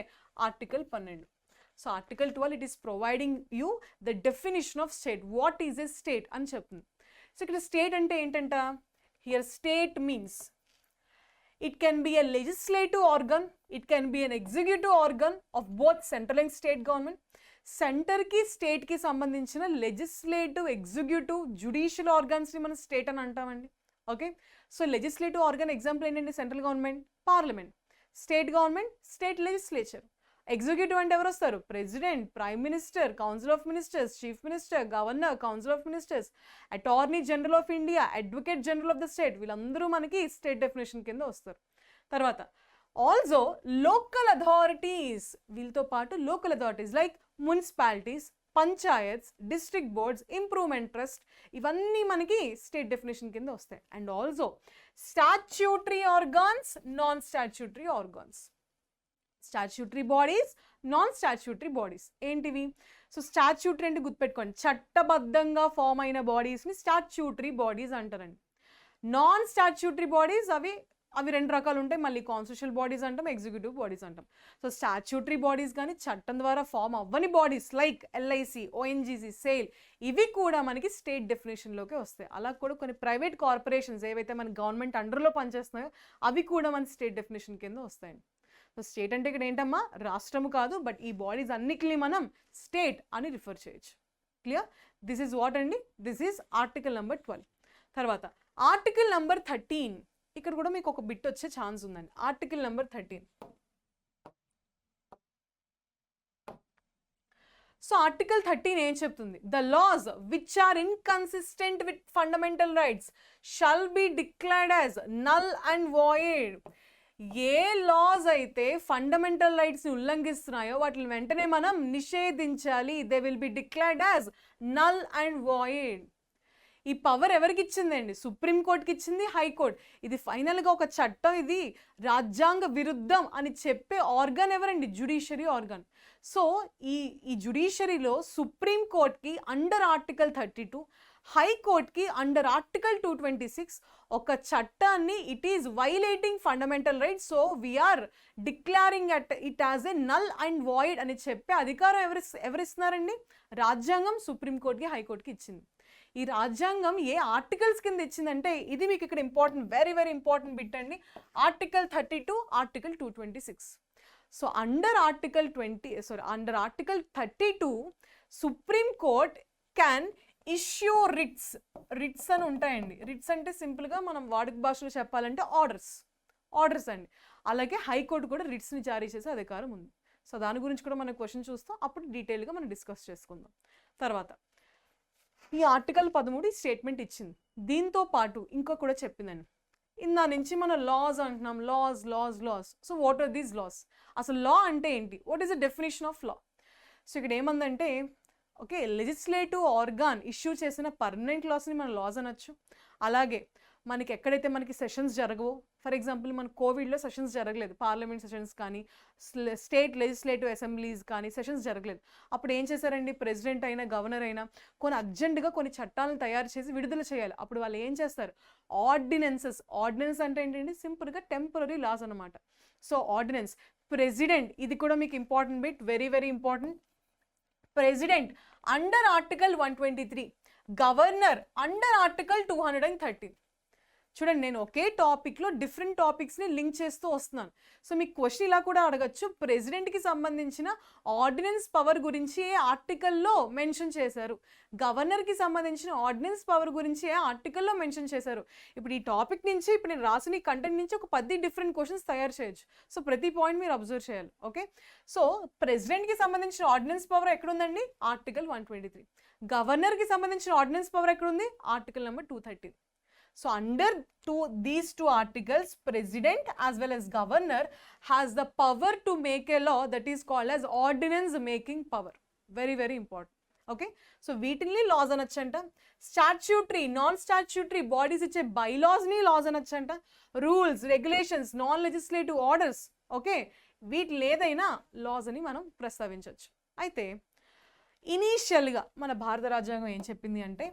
article 12. So article 12 it is providing you the definition of state, what is a state అని చెప్తుంది. సో ఇక్కడ స్టేట్ అంటే ఏంటంట, here state means it can be a legislative organ, it can be an executive organ of both central and state government. సెంటర్కి స్టేట్కి సంబంధించిన legislative, executive, judicial ఆర్గన్స్ని మనం state అని అంటామండి. Okay, so legislative organ example ఏంటంటే central government, parliament. State government, state legislature. Executive అంటే ఎవరు వస్తారు? President, prime minister, council of ministers, chief minister, governor, council of ministers, attorney general of India, advocate general of the state. వీళ్ళందరూ మనకి state definition కింద వస్తారు. తర్వాత also local authorities, వీళ్ళతో పాటు local authorities like municipalities, panchayats, district boards, improvement trust, ఇవన్నీ మనకి state definition కింద వస్తాయి. And also statutory organs, non statutory organs. Statutory bodies, non statutory bodies ఏంటివి? సో స్టాట్యూటరీ అంటే గుర్తుపెట్టుకోండి, చట్టబద్ధంగా ఫామ్ అయిన బాడీస్ని స్టాట్యూటరీ బాడీస్ అంటారండి. నాన్ స్టాట్యూటరీ బాడీస్ అవి 2 రకాలు ఉంటాయి, మళ్ళీ కాన్స్టిట్యూషనల్ బాడీస్ అంటాం, ఎగ్జిక్యూటివ్ బాడీస్ అంటాం. సో స్టాట్యూటరీ బాడీస్ కానీ చట్టం ద్వారా ఫామ్ అవ్వని bodies like LIC, ONGC, sale, ఇవి కూడా మనకి స్టేట్ డెఫినేషన్లోకి వస్తాయి. అలా కూడా కొన్ని ప్రైవేట్ కార్పొరేషన్స్ ఏవైతే మన గవర్నమెంట్ అండర్లో పనిచేస్తున్నాయో అవి కూడా మన స్టేట్ డెఫినేషన్ కింద వస్తాయండి. సో స్టేట్ అంటే ఇక్కడ ఏంటమ్మా, రాష్ట్రము కాదు, బట్ ఈ బాడీస్ అన్నిటిని మనం స్టేట్ అని రిఫర్ చేయొచ్చు. క్లియర్? దిస్ ఈజ్ వాట్ అండి, దిస్ ఈజ్ ఆర్టికల్ నెంబర్ 12. తర్వాత ఆర్టికల్ నెంబర్ 13, ఇక్కడ కూడా మీకు ఒక బిట్ వచ్చే ఛాన్స్ ఉందండి. Article number 13. సో ఆర్టికల్ 13 ఏం చెప్తుంది? The laws which are inconsistent with fundamental rights shall be declared as null and void. ఏ లాస్ అయితే ఫండమెంటల్ రైట్స్ని ఉల్లంఘిస్తున్నాయో వాటిని వెంటనే మనం నిషేధించాలి. They will be declared as null and void. ఈ పవర్ ఎవరికి ఇచ్చిందండి? సుప్రీంకోర్టుకి ఇచ్చింది, హైకోర్టు. ఇది ఫైనల్గా ఒక చట్టం, ఇది రాజ్యాంగ విరుద్ధం అని చెప్పే ఆర్గన్ ఎవరండి? Judiciary organ. సో ఈ జ్యుడిషియరీలో సుప్రీంకోర్టుకి అండర్ ఆర్టికల్ 32, హైకోర్టుకి అండర్ ఆర్టికల్ 226 ఒక చట్టాన్ని it is violating fundamental rights, so we are declaring it as a null and void అని చెప్పే అధికారం ఎవరిస్తున్నారండి? రాజ్యాంగం సుప్రీంకోర్టుకి, హైకోర్టుకి ఇచ్చింది. ఈ రాజ్యాంగం ఏ ఆర్టికల్స్ కింద ఇచ్చిందంటే, ఇది మీకు ఇక్కడ important, very very important bit అండి. Article 32, article 226. So under article 32 supreme court can issue writs అని ఉంటాయండి. రిట్స్ అంటే సింపుల్గా మనం వాడుక భాషలో చెప్పాలంటే ఆర్డర్స్ అండి. అలాగే హైకోర్టు కూడా రిట్స్ని జారీ చేసే అధికారం ఉంది. సో దాని గురించి కూడా మనం క్వశ్చన్ చూస్తాం, అప్పుడు డీటెయిల్గా మనం డిస్కస్ చేసుకుందాం. తర్వాత ఈ ఆర్టికల్ 13 స్టేట్మెంట్ ఇచ్చింది. దీంతో పాటు ఇంకా కూడా చెప్పిందండి. ఇందా నుంచి మనం లాస్ అంటున్నాం, laws. So what are these laws? అసలు లా అంటే ఏంటి? What is the definition of law? So ఇక్కడ ఏమందంటే, ఓకే, లెజిస్లేటివ్ ఆర్గాన్ ఇష్యూ చేసిన పర్మనెంట్ లాస్ని మనం లాస్ అనొచ్చు. అలాగే మనకి ఎక్కడైతే మనకి సెషన్స్ జరగవో, ఫర్ ఎగ్జాంపుల్ మన కోవిడ్లో సెషన్స్ జరగలేదు, పార్లమెంట్ సెషన్స్ కానీ స్టేట్ లెజిస్లేటివ్ అసెంబ్లీస్ కానీ సెషన్స్ జరగలేదు. అప్పుడు ఏం చేశారండి? ప్రెసిడెంట్ అయినా గవర్నర్ అయినా కొన్ని అర్జెంటుగా కొన్ని చట్టాలను తయారు చేసి విడుదల చేయాలి. అప్పుడు వాళ్ళు ఏం చేస్తారు? ఆర్డినెన్సెస్. ఆర్డినెన్స్ అంటే ఏంటండి? సింపుల్గా టెంపరరీ లాస్ అనమాట. So ordinance. ప్రెసిడెంట్, ఇది కూడా మీకు important bit, very very important. President under article 123, governor under article 213. చూడండి, నేను ఒకే టాపిక్లో డిఫరెంట్ టాపిక్స్ని లింక్ చేస్తూ వస్తున్నాను. సో మీకు క్వశ్చన్ ఇలా కూడా అడగచ్చు, ప్రెసిడెంట్కి సంబంధించిన ఆర్డినెన్స్ పవర్ గురించి ఏ ఆర్టికల్లో మెన్షన్ చేశారు, గవర్నర్కి సంబంధించిన ఆర్డినెన్స్ పవర్ గురించి ఏ ఆర్టికల్లో మెన్షన్ చేశారు. ఇప్పుడు ఈ టాపిక్ నుంచి, ఇప్పుడు నేను రాసిన ఈ కంటెంట్ నుంచి ఒక 10 డిఫరెంట్ క్వశ్చన్స్ తయారు చేయొచ్చు. సో ప్రతి పాయింట్ మీరు అబ్జర్వ్ చేయాలి. ఓకే, సో ప్రెసిడెంట్కి సంబంధించిన ఆర్డినెన్స్ పవర్ ఎక్కడుందండి? ఆర్టికల్ 123. గవర్నర్కి సంబంధించిన ఆర్డినెన్స్ పవర్ ఎక్కడుంది? Article number 230. So under these two articles, president as well as governor has the power to make a law that is called as ordinance making power. Very very important. Okay, so వీటిని laws అనొచ్చంట. Statutory, non statutory bodies ఇచ్చే bylaws ని laws అనొచ్చంట. Rules, regulations, non legislative orders, okay, వీటి ఏదైనా laws అని మనం ప్రస్తావించవచ్చు. అయితే ఇనీషియల్గా మన భారత రాజ్యాంగం ఏం చెప్పింది అంటే,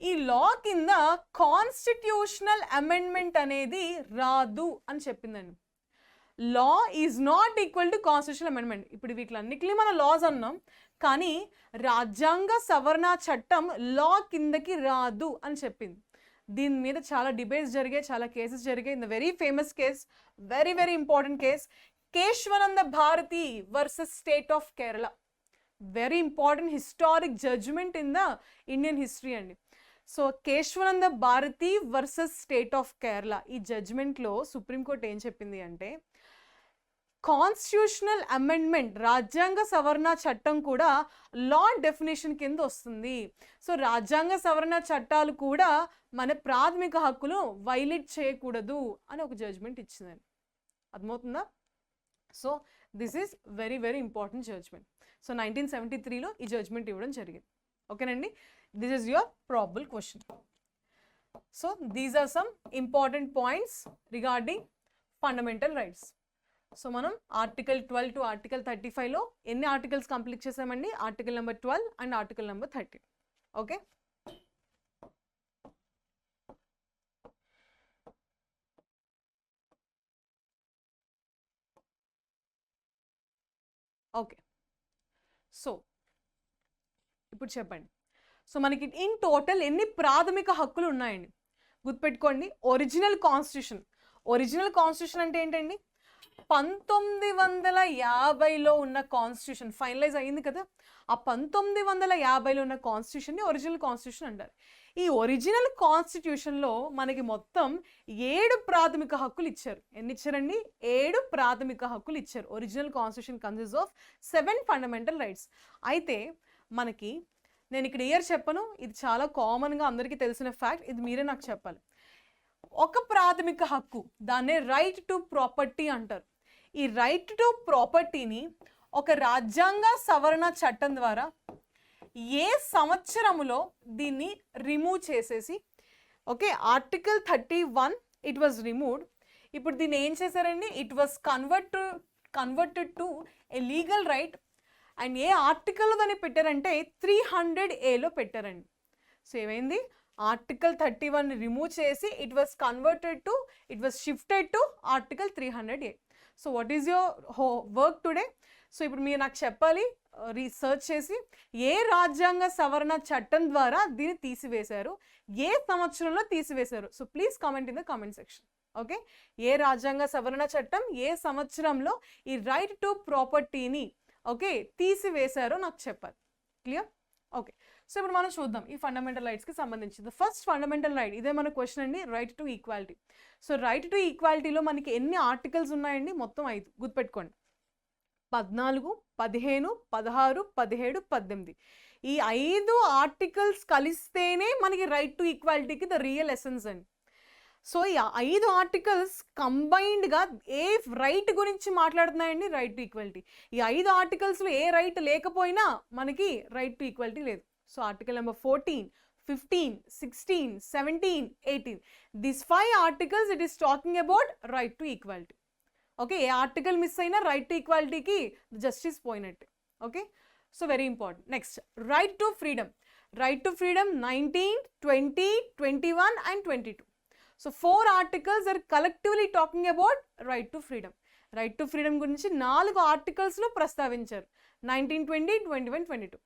ఈ లా కింద కాన్స్టిట్యూషనల్ అమెండ్మెంట్ అనేది రాదు అని చెప్పిందండి. Law is not equal to constitutional amendment. ఇప్పుడు వీటిలన్నిటిని మనం లాస్ అన్నాం, కానీ రాజ్యాంగ సవరణ చట్టం లా కిందకి రాదు అని చెప్పింది. దీని మీద చాలా డిబేట్స్ జరిగాయి, చాలా కేసెస్ జరిగాయి. In the very famous case, very very important case, Kesavananda Bharati versus state of Kerala. Very important historic judgement in the Indian history అండి. So Kesavananda Bharati versus state of Kerala, ఈ జడ్జ్మెంట్లో సుప్రీంకోర్టు ఏం చెప్పింది అంటే, కాన్స్టిట్యూషనల్ అమెండ్మెంట్, రాజ్యాంగ సవరణ చట్టం కూడా లా డెఫినేషన్ కింద వస్తుంది. సో రాజ్యాంగ సవరణ చట్టాలు కూడా మన ప్రాథమిక హక్కులు వైలేట్ చేయకూడదు అని ఒక జడ్జ్మెంట్ ఇచ్చిందండి. అర్థమవుతుందా? So this is very very important judgement. So 1973లో ఈ జడ్జ్మెంట్ ఇవ్వడం జరిగింది. ఓకేనండి, this is your probable question. So these are some important points regarding fundamental rights. So మనం ఆర్టికల్ 12 టు ఆర్టికల్ 35లో ఎన్ని ఆర్టికల్స్ కంప్లీట్ చేసామండి? Article number 12 and article number 30. Okay, okay. So ఇప్పుడు చెప్పండి, సో మనకి ఇన్ టోటల్ ఎన్ని ప్రాథమిక హక్కులు ఉన్నాయండి? గుర్తుపెట్టుకోండి, ఒరిజినల్ కాన్స్టిట్యూషన్. ఒరిజినల్ కాన్స్టిట్యూషన్ అంటే ఏంటండి? 1950లో ఉన్న కాన్స్టిట్యూషన్ ఫైనలైజ్ అయింది కదా, ఆ 1950లో ఉన్న కాన్స్టిట్యూషన్ని ఒరిజినల్ కాన్స్టిట్యూషన్ అంటారు. ఈ ఒరిజినల్ కాన్స్టిట్యూషన్లో మనకి మొత్తం 7 ప్రాథమిక హక్కులు ఇచ్చారు. ఎన్ని ఇచ్చారండి? 7 ప్రాథమిక హక్కులు ఇచ్చారు. Original constitution consist of 7 fundamental rights. అయితే మనకి నేను ఇక్కడ ఇయర్ చెప్పను, ఇది చాలా కామన్గా అందరికీ తెలిసిన ఫ్యాక్ట్, ఇది మీరే నాకు చెప్పాలి. ఒక ప్రాథమిక హక్కు, దాన్నే రైట్ టు ప్రాపర్టీ అంటారు. ఈ రైట్ టు ప్రాపర్టీని ఒక రాజ్యాంగ సవరణ చట్టం ద్వారా ఏ సంవత్సరములో దీన్ని రిమూవ్ చేసేసి, okay, article 31 it was removed. ఇప్పుడు దీన్ని ఏం చేశారండి? It was converted to a legal right. And A article దాన్ని పెట్టారంటే 300A పెట్టారండి. సో ఏమైంది? ఆర్టికల్ 31 రిమూవ్ చేసి it was shifted to article 300A. So what is your work today? So ఇప్పుడు మీరు నాకు చెప్పాలి, రీసెర్చ్ చేసి ఏ రాజ్యాంగ సవరణ చట్టం ద్వారా దీన్ని తీసివేశారు, ఏ సంవత్సరంలో తీసివేశారు. So please comment in the comment section. Okay, ఏ రాజ్యాంగ సవరణ చట్టం ఏ సంవత్సరంలో ఈ రైట్ టు ప్రాపర్టీని ఓకే తీసివేశారో నాకు చెప్పాలి. క్లియర్? ఓకే, సో ఇప్పుడు మనం చూద్దాం ఈ ఫండమెంటల్ రైట్స్కి సంబంధించి. ఫస్ట్ ఫండమెంటల్ రైట్, ఇదే మన క్వశ్చన్ అండి, right to equality. So right to ఈక్వాలిటీలో మనకి ఎన్ని ఆర్టికల్స్ ఉన్నాయండి? మొత్తం 5. గుర్తుపెట్టుకోండి, 14, 15, 16, 17, 18. ఈ 5 ఆర్టికల్స్ కలిస్తేనే మనకి రైట్ టు ఈక్వాలిటీకి ద రియల్ ఎసెన్స్ అండి. సో ఈ 5 ఆర్టికల్స్ కంబైన్డ్గా ఏ రైట్ గురించి మాట్లాడుతున్నాయండి? Right to equality. ఈ 5 ఆర్టికల్స్లో ఏ రైట్ లేకపోయినా మనకి రైట్ టు ఈక్వాలిటీ లేదు. So article number 14, 15, 16, 17, 18, these 5 articles it is talking about right to equality. Okay, A article miss అయినా right to ఈక్వాలిటీకి justice పోయినట్టు. Okay, so very important. Next, right to freedom. Right to freedom 19, 20, 21 and 22. So 4 articles are collectively talking about right to freedom. Right to freedom గురించి 4 ఆర్టికల్స్లో ప్రస్తావించారు, 19, 20, 21, 22.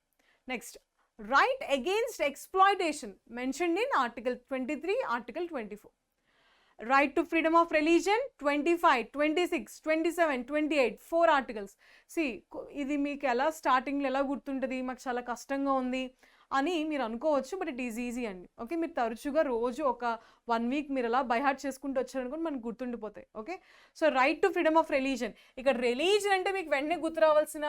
Next, right against exploitation mentioned in article 23, article 24. Right to freedom of religion 25, 26, 27, 28, 4 articles. ఇది మీకు ఎలా స్టార్టింగ్లో ఎలా గుర్తుంటుంది, మాకు చాలా కష్టంగా ఉంది అని మీరు అనుకోవచ్చు, బట్ ఇట్ ఈజ్ ఈజీ అండి. ఓకే, మీరు తరచుగా రోజు ఒక 1 week మీరు అలా బైహార్ట్ చేసుకుంటూ వచ్చారనుకోండి, మనకు గుర్తుండిపోతాయి. Okay, so right to freedom of religion, ఇక్కడ రిలీజియన్ అంటే మీకు వెంటనే గుర్తు రావాల్సిన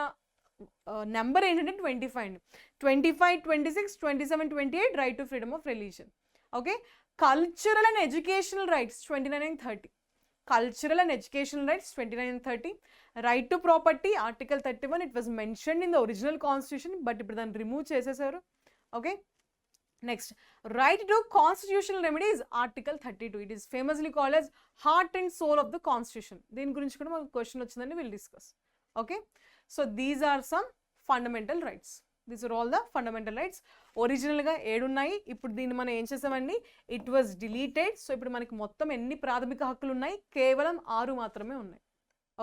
నెంబర్ ఏంటంటే 25 అండి. 25, 26, 27, 28 right to freedom of religion. Okay, cultural and educational rights 29 and 30. Cultural and educational rights 29 and 30. Right to property article 31 it was mentioned in the original constitution, but ఇప్పుడు దాన్ని రిమూవ్ చేసేసారు. Okay, next, right to constitutional remedies article 32. It is famously called as heart and soul of the constitution. దీని గురించి కూడా మనకు question వచ్చిందని will discuss. Okay, so these are some fundamental rights. These are all the fundamental rights. ఒరిజినల్గా 7 ఉన్నాయి, ఇప్పుడు దీన్ని మనం ఏం చేసామండి? It was deleted. సో ఇప్పుడు మనకి మొత్తం ఎన్ని ప్రాథమిక హక్కులు ఉన్నాయి? కేవలం 6 మాత్రమే ఉన్నాయి.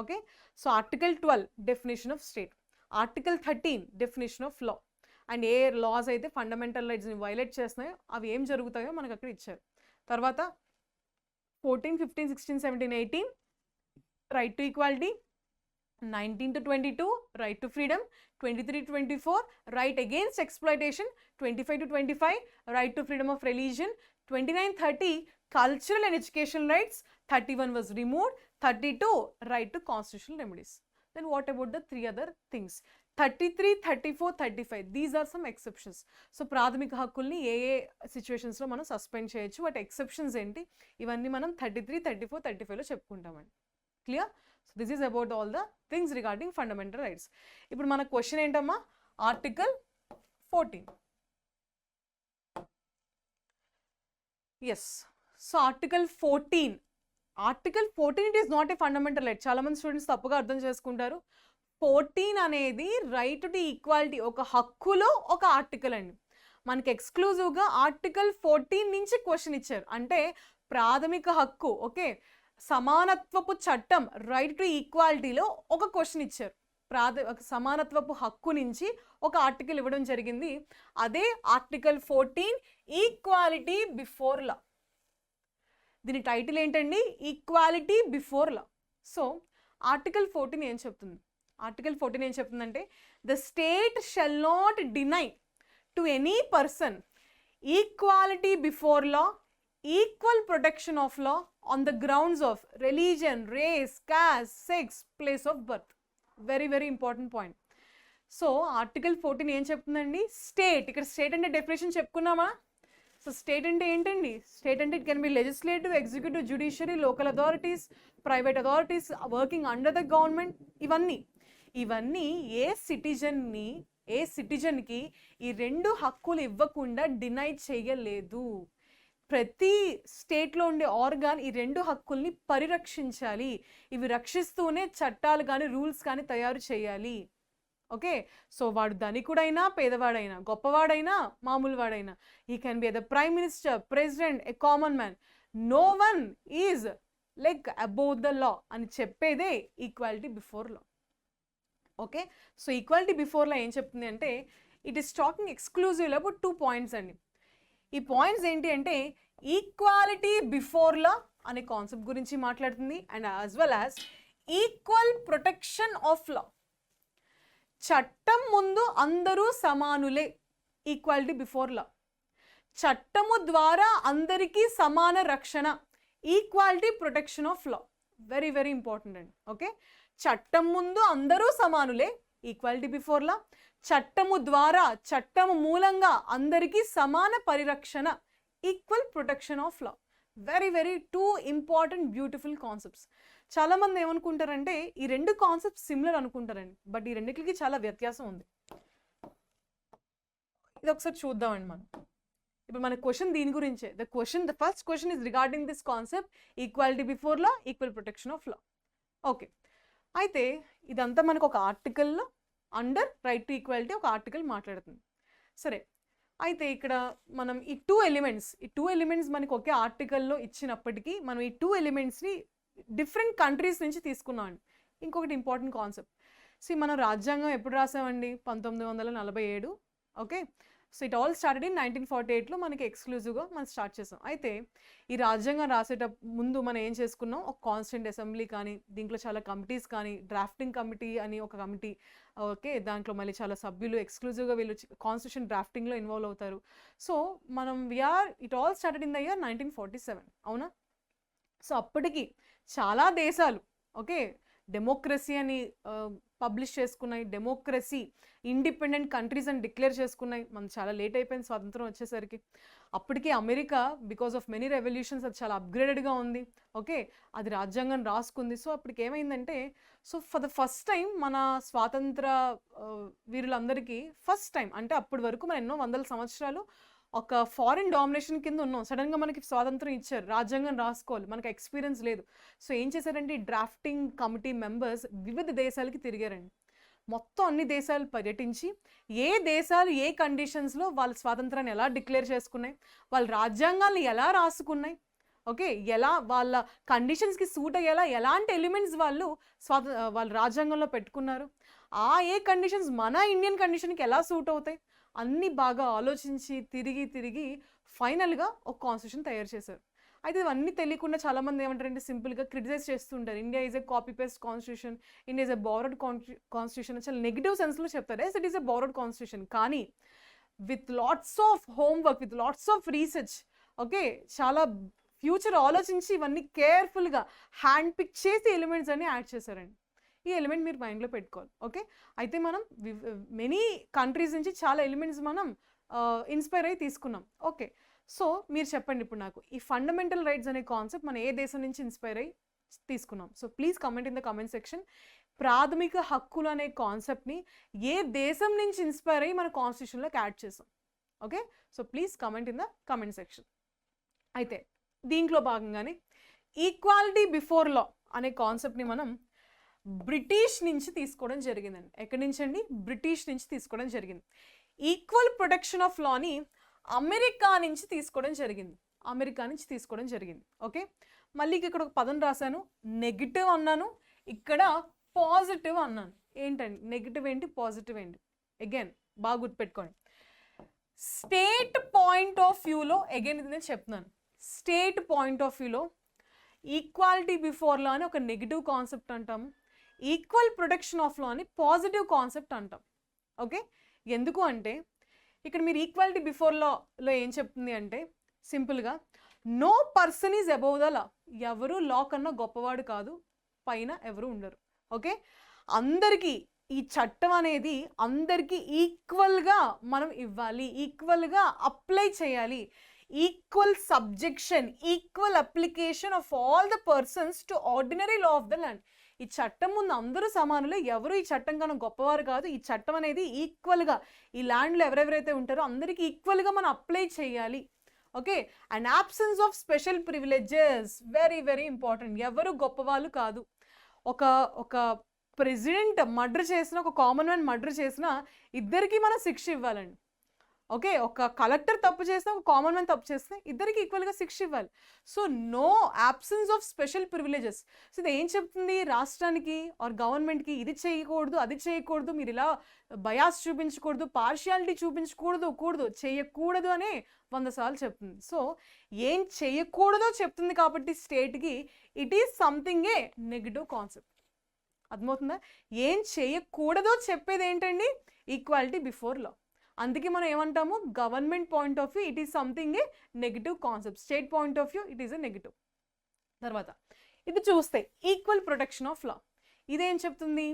Okay, so article 12 definition of state, article 13 definition of law, and ఏ లాస్ అయితే ఫండమెంటల్ రైట్స్ని వైలేట్ చేస్తున్నాయో అవి ఏం జరుగుతాయో మనకు అక్కడ ఇచ్చారు. తర్వాత 14, 15, 16, 17, 18 right to equality, 19 to 22 right to freedom, 23 to 24 right against exploitation, 25 to 25 right to freedom of religion, 29, 30 cultural and educational rights, 31 was removed, 32 right to constitutional remedies. Then what about the 3 other things? 33, 34, 35 these are some exceptions. So ప్రాథమిక హక్కుల్ని ఏ సిచ్యువేషన్స్లో మనం suspend చేయొచ్చు, వాటి exceptions ఏంటి, ఇవన్నీ మనం 33, 34, 35లో చెప్పుకుంటామండి. Clear? So this is about all the things regarding fundamental rights. ఇప్పుడు మన క్వశ్చన్ ఏంటమ్మా? Article 14. Yes, so article 14 it is not a fundamental right. చాలా మంది స్టూడెంట్స్ తప్పుగా అర్థం చేసుకుంటారు. 14 అనేది రైట్ టు ఈక్వాలిటీ, ఒక హక్కులో ఒక ఆర్టికల్ అండి. మనకి ఎక్స్క్లూజివ్గా ఆర్టికల్ 14 నుంచి క్వశ్చన్ ఇచ్చారు, అంటే ప్రాథమిక హక్కు, ఓకే, సమానత్వపు చట్టం రైట్ టు ఈక్వాలిటీలో ఒక క్వశ్చన్ ఇచ్చారు. సమానత్వపు హక్కు నుంచి ఒక ఆర్టికల్ ఇవ్వడం జరిగింది, అదే ఆర్టికల్ 14 ఈక్వాలిటీ బిఫోర్ లా. దీని టైటిల్ ఏంటండి? Equality before law. So article 14 ఏం చెప్తుంది? ఆర్టికల్ 14 ఏం చెప్తుందంటే the state shall not deny to any person equality before law, equal protection of law on the grounds of religion, race, caste, sex, place of birth. Very very important point. So article 14 ఏం చెప్తుందండి? State, ఇక్కడ state అంటే definition చెప్పుకున్నామా? So state అంటే ఏంటండి? State అంటే it can be legislative, executive, judiciary, local authorities, private authorities working under the government. ఇవన్నీ ఏ సిటిజన్కి ఈ 2 హక్కులు ఇవ్వకుండా డినై చేయలేదు. ప్రతి స్టేట్లో ఉండే ఆర్గాన్ ఈ 2 హక్కుల్ని పరిరక్షించాలి. ఇవి రక్షిస్తూనే చట్టాలు కానీ రూల్స్ కానీ తయారు చేయాలి. ఓకే, సో వాడు ధనికుడైనా పేదవాడైనా, గొప్పవాడైనా మామూలు వాడైనా, he can be the prime minister, president, a common man, no one is like above the law అని చెప్పేదే equality before law. Okay, so equality before law ఏం చెప్తుంది అంటే it is talking exclusively about 2 points అండి. ఈ points ఏంటి అంటే equality before లా అనే కాన్సెప్ట్ గురించి మాట్లాడుతుంది and as well as equal protection of లా. చట్టం ముందు అందరూ సమానులే, ఈక్వాలిటీ బిఫోర్ లా. చట్టము ద్వారా అందరికీ సమాన రక్షణ, equality protection of law. Very very important అండి. ఓకే, చట్టం ముందు అందరూ సమానులే, ఈక్వాలిటీ బిఫోర్ లా. చట్టము ద్వారా, చట్టము మూలంగా అందరికీ సమాన పరిరక్షణ, equal protection of law. Very very 2 important beautiful concepts. చాలామంది ఏమనుకుంటారంటే ఈ 2 కాన్సెప్ట్స్ సిమిలర్ అనుకుంటారండి, బట్ ఈ రెండింటికి చాలా వ్యత్యాసం ఉంది. ఇది ఒకసారి చూద్దామండి మనం. ఇప్పుడు మన క్వశ్చన్ దీని గురించే. The first question is regarding this concept equality before law, equal protection of law. Okay, అయితే ఇదంతా మనకు ఒక ఆర్టికల్లో అండర్ రైట్ టు ఈక్వాలిటీ ఒక ఆర్టికల్ మాట్లాడుతుంది. సరే, అయితే ఇక్కడ మనం ఈ 2 ఎలిమెంట్స్ మనకి ఒకే ఆర్టికల్లో ఇచ్చినప్పటికీ మనం ఈ 2 ఎలిమెంట్స్ని డిఫరెంట్ కంట్రీస్ నుంచి తీసుకున్నామండి. ఇంకొకటి ఇంపార్టెంట్ కాన్సెప్ట్, మనం రాజ్యాంగం ఎప్పుడు రాసామండి? 1947. Okay, so it all started in 1948లో మనకి ఎక్స్క్లూజివ్గా మనం స్టార్ట్ చేసాం. అయితే ఈ రాజ్యాంగం ముందు మనం ఏం చేసుకున్నాం? ఒక కాన్స్టిట్యూంట్ అసెంబ్లీ కానీ, దీంట్లో చాలా కమిటీస్ కానీ, డ్రాఫ్టింగ్ కమిటీ అని ఒక కమిటీ, ఓకే, దాంట్లో మళ్ళీ చాలా సభ్యులు ఎక్స్క్లూజివ్గా వీళ్ళు కాన్స్టిట్యూషన్ డ్రాఫ్టింగ్లో ఇన్వాల్వ్ అవుతారు. సో మనం it all started in the year 1947, అవునా? సో అప్పటికి చాలా దేశాలు ఓకే డెమోక్రసీ అని పబ్లిష్ చేసుకున్నాయి, డెమోక్రసీ ఇండిపెండెంట్ కంట్రీస్ అని డిక్లేర్ చేసుకున్నాయి. మనం చాలా లేట్ అయిపోయింది స్వాతంత్రం వచ్చేసరికి. అప్పటికి America because of many revolutions అది చాలా అప్గ్రేడెడ్గా ఉంది. ఓకే, అది రాజ్యాంగం రాసుకుంది. సో అప్పటికి ఏమైందంటే ఫర్ ద ఫస్ట్ టైం మన స్వాతంత్ర వీరులందరికీ ఫస్ట్ టైం, అంటే అప్పటి వరకు మనం ఎన్నో వందల సంవత్సరాలు ఒక ఫారిన్ డామినేషన్ కింద ఉన్నాం. సడన్గా మనకి స్వాతంత్రం ఇచ్చారు, రాజ్యాంగం రాసుకోవాలి, మనకు ఎక్స్పీరియన్స్ లేదు. సో ఏం చేశారంటే ఈ డ్రాఫ్టింగ్ కమిటీ మెంబర్స్ వివిధ దేశాలకి తిరిగారండి. మొత్తం అన్ని దేశాలు పర్యటించి ఏ దేశాలు ఏ కండిషన్స్లో వాళ్ళ స్వాతంత్రాన్ని ఎలా డిక్లేర్ చేసుకున్నాయి, వాళ్ళ రాజ్యాంగాలను ఎలా రాసుకున్నాయి, ఓకే, ఎలా వాళ్ళ కండిషన్స్కి సూట్ అయ్యేలా ఎలాంటి ఎలిమెంట్స్ వాళ్ళ రాజ్యాంగంలో పెట్టుకున్నారు, ఏ కండిషన్స్ మన ఇండియన్ కండిషన్కి ఎలా సూట్ అవుతాయి అన్నీ బాగా ఆలోచించి తిరిగి ఫైనల్గా ఒక కాన్స్టిట్యూషన్ తయారు చేశారు. అయితే ఇవన్నీ తెలియకుండా చాలామంది ఏమంటారంటే సింపుల్గా క్రిటిసైజ్ చేస్తుంటారు. India is a copy paste constitution, India is a borrowed constitution, చాలా నెగిటివ్ సెన్స్లో చెప్తారు. Yes it is a borrowed constitution, కానీ with lots of homework, with lots of research, okay, చాలా ఫ్యూచర్ ఆలోచించి ఇవన్నీ కేర్ఫుల్గా హ్యాండ్ పిక్ చేసి ఎలిమెంట్స్ అన్ని యాడ్ చేశారండి. ఈ ఎలిమెంట్ మీరు మైండ్లో పెట్టుకోవాలి. ఓకే, అయితే మనం మెనీ కంట్రీస్ నుంచి చాలా ఎలిమెంట్స్ మనం ఇన్స్పైర్ అయ్యి తీసుకున్నాం. ఓకే, సో మీరు చెప్పండి ఇప్పుడు నాకు ఈ ఫండమెంటల్ రైట్స్ అనే కాన్సెప్ట్ మనం ఏ దేశం నుంచి ఇన్స్పైర్ అయ్యి తీసుకున్నాం? So please comment in the comment section. ప్రాథమిక హక్కులు అనే కాన్సెప్ట్ని ఏ దేశం నుంచి ఇన్స్పైర్ అయ్యి మన కాన్స్టిట్యూషన్లోకి యాడ్ చేసాం? Okay, so please comment in the comment section. అయితే దీంట్లో భాగంగానే ఈక్వాలిటీ బిఫోర్ లా అనే కాన్సెప్ట్ని మనం బ్రిటిష్ నుంచి తీసుకోవడం జరిగిందండి. ఎక్కడి నుంచి అండి? బ్రిటిష్ నుంచి తీసుకోవడం జరిగింది. ఈక్వల్ ప్రొటెక్షన్ ఆఫ్ లాని అమెరికా నుంచి తీసుకోవడం జరిగింది. ఓకే, మళ్ళీ ఇక్కడ ఒక పదం రాశాను, నెగిటివ్ అన్నాను, ఇక్కడ పాజిటివ్ అన్నాను. ఏంటండి నెగిటివ్ ఏంటి, పాజిటివ్ ఏంటి? అగైన్ బాగా గుర్తుపెట్టుకోండి. స్టేట్ పాయింట్ ఆఫ్ వ్యూలో అగైన్ ఇది నేను చెప్తున్నాను, స్టేట్ పాయింట్ ఆఫ్ వ్యూలో ఈక్వాలిటీ బిఫోర్ లా అని ఒక నెగిటివ్ కాన్సెప్ట్ అంటాము. ఈక్వల్ ప్రొటెక్షన్ ఆఫ్ లా అని పాజిటివ్ కాన్సెప్ట్ అంటాం. ఓకే, ఎందుకు అంటే ఇక్కడ మీరు ఈక్వాలిటీ బిఫోర్ లాలో ఏం చెప్తుంది అంటే సింపుల్గా no person is above the law. ఎవరు లా కన్నా గొప్పవాడు కాదు, పైన ఎవరు ఉండరు. ఓకే, అందరికీ ఈ చట్టం అనేది అందరికీ ఈక్వల్గా మనం ఇవ్వాలి, ఈక్వల్గా అప్లై చేయాలి. Equal subjection, equal application of all the persons to ordinary law of the land. ఈ చట్టం ముందు అందరూ సమానులే, ఎవరు ఈ చట్టం కన్నా గొప్పవారు కాదు. ఈ చట్టం అనేది ఈక్వల్గా ఈ ల్యాండ్లో ఎవరెవరైతే ఉంటారో అందరికీ ఈక్వల్గా మనం అప్లై చేయాలి. Okay, and absence of special privileges very very important. ఎవరు గొప్పవాళ్ళు కాదు. ఒక ప్రెసిడెంట్ మర్డర్ చేసిన, ఒక కామన్ మ్యాన్ మర్డర్ చేసిన ఇద్దరికి మనం శిక్ష ఇవ్వాలండి. ఓకే, ఒక కలెక్టర్ తప్పు చేసినా, ఒక కామన్ మ్యాన్ తప్పు చేస్తే ఇద్దరికి ఈక్వల్గా శిక్ష ఇవ్వాలి. So no absence of special privileges. So ఇది ఏం చెప్తుంది రాష్ట్రానికి ఆర్ గవర్నమెంట్కి? ఇది చేయకూడదు, అది చేయకూడదు, మీరు ఇలా బయాస్ చూపించకూడదు, పార్షియాలిటీ చూపించకూడదు, చేయకూడదు అనే 100 సార్లు చెప్తుంది. సో ఏం చేయకూడదో చెప్తుంది కాబట్టి స్టేట్కి it is something A negative concept. అర్థమవుతుందా? ఏం చేయకూడదో చెప్పేది ఏంటండి? ఈక్వాలిటీ బిఫోర్ లా. అందుకే మనం ఏమంటాము, government point of view it is something A negative concept, state point of view it is a negative. తర్వాత ఇది చూస్తే ఈక్వల్ ప్రొటెక్షన్ ఆఫ్ లా. ఇదేం చెప్తుంది?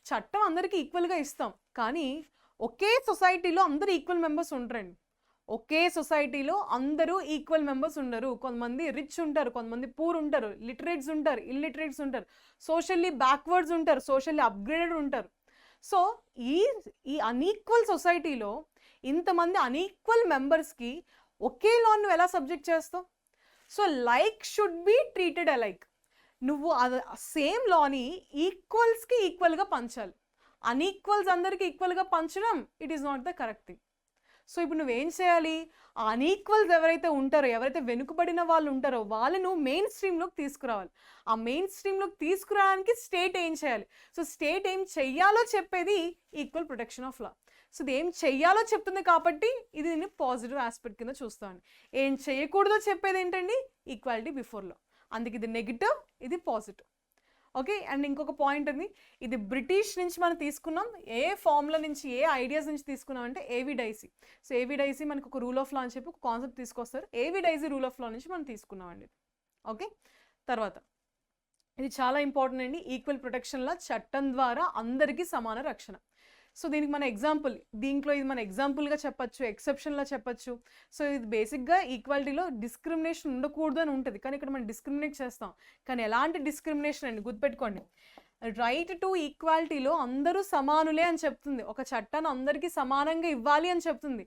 చట్టం అందరికీ ఈక్వల్గా ఇస్తాం, కానీ ఒకే సొసైటీలో అందరూ ఈక్వల్ మెంబర్స్ ఉంటారండి. ఒకే సొసైటీలో అందరూ ఈక్వల్ మెంబర్స్ ఉండరు. కొంతమంది రిచ్ ఉంటారు, కొంతమంది పూర్ ఉంటారు, లిటరేట్స్ ఉంటారు, ఇల్లిటరేట్స్ ఉంటారు, సోషల్లీ బ్యాక్వర్డ్స్ ఉంటారు, సోషల్లీ అప్గ్రేడెడ్ ఉంటారు. సో ఈ అన్ఈక్వల్ సొసైటీలో ఇంతమంది అన్ఈక్వల్ మెంబర్స్కి ఒకే లా నువ్వు ఎలా సబ్జెక్ట్ చేస్తావు? So like should be treated alike. నువ్వు సేమ్ లాని ఈక్వల్స్కి ఈక్వల్గా పంచాలి. అన్ఈక్వల్స్ అందరికీ ఈక్వల్గా పంచడం it is not the correct thing. So ఇప్పుడు నువ్వేం చేయాలి? ఆ అన్ఈక్వల్స్ ఎవరైతే ఉంటారో, ఎవరైతే వెనుకబడిన వాళ్ళు ఉంటారో వాళ్ళను మెయిన్ స్ట్రీమ్లోకి తీసుకురావాలి. ఆ మెయిన్ స్ట్రీమ్లోకి తీసుకురావడానికి స్టేట్ ఏం చేయాలి? సో స్టేట్ ఏం చెయ్యాలో చెప్పేది equal protection of law. So ఇది ఏం చెయ్యాలో చెప్తుంది కాబట్టి ఇది నేను పాజిటివ్ ఆస్పెక్ట్ కింద చూస్తాను. ఏం చేయకూడదో చెప్పేది ఏంటండి? ఈక్వాలిటీ బిఫోర్ లా. అందుకే ఇది నెగిటివ్, ఇది పాజిటివ్. ఓకే, అండ్ ఇంకొక పాయింట్ అండి, ఇది బ్రిటిష్ నుంచి మనం తీసుకున్నాం. ఏ ఫార్ములా నుంచి, ఏ ఐడియాస్ నుంచి తీసుకున్నాం అంటే ఏవి డైసీ. సో ఏవి డైసీ మనకు ఒక రూల్ ఆఫ్ లా అని చెప్పి ఒక కాన్సెప్ట్ తీసుకొస్తారు. ఏవి డైసీ రూల్ ఆఫ్ లా నుంచి మనం తీసుకున్నామండి. ఓకే, తర్వాత ఇది చాలా ఇంపార్టెంట్ అండి. ఈక్వల్ ప్రొటెక్షన్లో చట్టం ద్వారా అందరికీ సమాన రక్షణ. సో దీనికి మన ఎగ్జాంపుల్, దీంట్లో ఇది మన ఎగ్జాంపుల్గా చెప్పచ్చు, ఎక్సెప్షన్లా చెప్పచ్చు. సో ఇది బేసిక్గా ఈక్వాలిటీలో డిస్క్రిమినేషన్ ఉండకూడదు అని ఉంటుంది, కానీ ఇక్కడ మనం డిస్క్రిమినేట్ చేస్తాం. కానీ ఎలాంటి డిస్క్రిమినేషన్ అండి? గుర్తుపెట్టుకోండి, రైట్ టు ఈక్వాలిటీలో అందరూ సమానులే అని చెప్తుంది. ఒక చట్టాన్ని అందరికీ సమానంగా ఇవ్వాలి అని చెప్తుంది.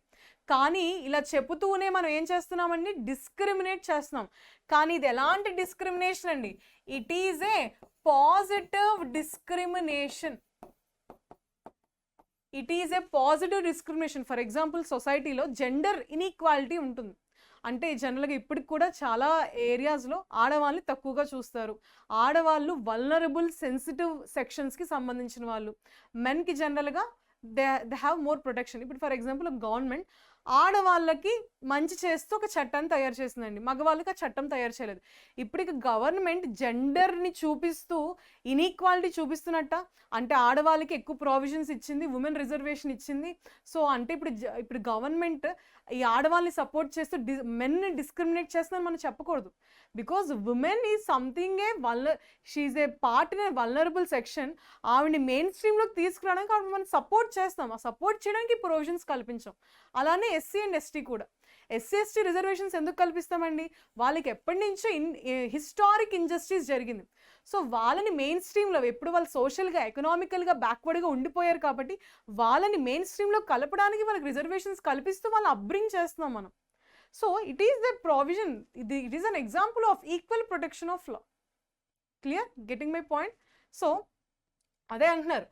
కానీ ఇలా చెబుతూనే మనం ఏం చేస్తున్నామండి? డిస్క్రిమినేట్ చేస్తున్నాం. కానీ ఇది ఎలాంటి డిస్క్రిమినేషన్ అండి? It is a positive discrimination. It is a positive discrimination. For example, సొసైటీలో జెండర్ ఇన్ఈక్వాలిటీ ఉంటుంది. అంటే జనరల్గా ఇప్పటికి కూడా చాలా ఏరియాస్లో ఆడవాళ్ళని తక్కువగా చూస్తారు. ఆడవాళ్ళు వల్నరబుల్ సెన్సిటివ్ సెక్షన్స్కి సంబంధించిన వాళ్ళు. మెన్కి జనరల్గా దే హ్యావ్ మోర్ ప్రొటెక్షన్. ఇప్పుడు ఫర్ ఎగ్జాంపుల్ గవర్నమెంట్ ఆడవాళ్ళకి మంచి చేస్తూ ఒక చట్టాన్ని తయారు చేసిందండి, మగవాళ్ళకి ఆ చట్టం తయారు చేయలేదు. ఇప్పటికి గవర్నమెంట్ జెండర్ని చూపిస్తూ ఇన్ఈక్వాలిటీ చూపిస్తున్నట్ట. అంటే ఆడవాళ్ళకి ఎక్కువ ప్రావిజన్స్ ఇచ్చింది, ఉమెన్ రిజర్వేషన్ ఇచ్చింది. సో అంటే ఇప్పుడు గవర్నమెంట్ ఈ ఆడవాళ్ళని సపోర్ట్ చేస్తూ మెన్ని డిస్క్రిమినేట్ చేస్తుందని మనం చెప్పకూడదు. Because women is something she a part in a vulnerable section. ఆవిడని మెయిన్ స్ట్రీమ్లోకి తీసుకురావడానికి ఆవిడ మనం సపోర్ట్ చేస్తాం. ఆ సపోర్ట్ చేయడానికి ప్రొవిజన్స్ కల్పించాం. అలానే ఎస్సీ అండ్ ఎస్టీ కూడా. ఎస్సీ ఎస్టీ రిజర్వేషన్స్ ఎందుకు కల్పిస్తామండి? వాళ్ళకి ఎప్పటి నుంచో హిస్టారిక్ ఇంజస్టిస్ జరిగింది. సో వాళ్ళని మెయిన్ స్ట్రీమ్లో, ఎప్పుడు వాళ్ళు సోషల్గా ఎకనామికల్గా బ్యాక్వర్డ్గా ఉండిపోయారు కాబట్టి వాళ్ళని మెయిన్ స్ట్రీమ్లో కలపడానికి వాళ్ళకి రిజర్వేషన్స్ కల్పిస్తూ వాళ్ళు అప్బ్రింగ్ చేస్తున్నాం మనం. So it is the provision, it is an example of equal protection of law. Clear? Getting my point? So అదే అంటున్నారు,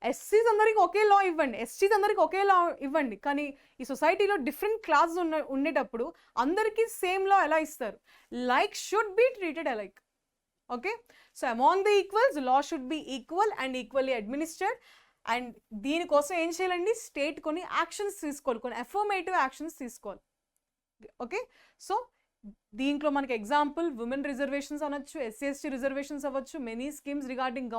ఎస్సీస్ అందరికి ఒకే లా ఇవ్వండి, ఎస్టీస్ అందరికి ఒకే లా ఇవ్వండి, కానీ ఈ సొసైటీలో డిఫరెంట్ క్లాసెస్ ఉండేటప్పుడు అందరికీ సేమ్ లా ఎలా ఇస్తారు? Like should be treated alike. Okay, so among the equals law should be equal and equally administered. And దీనికోసం ఏం చేయాలండి? స్టేట్ కొన్ని యాక్షన్స్ తీసుకోవాలి, కొన్ని అఫర్మేటివ్ యాక్షన్స్ తీసుకోవాలి. ఓకే, సో దీంట్లో మనకి ఎగ్జాంపుల్ ఉమెన్ రిజర్వేషన్స్ అనొచ్చు, SC/ST రిజర్వేషన్స్ అవ్వచ్చు, many schemes regarding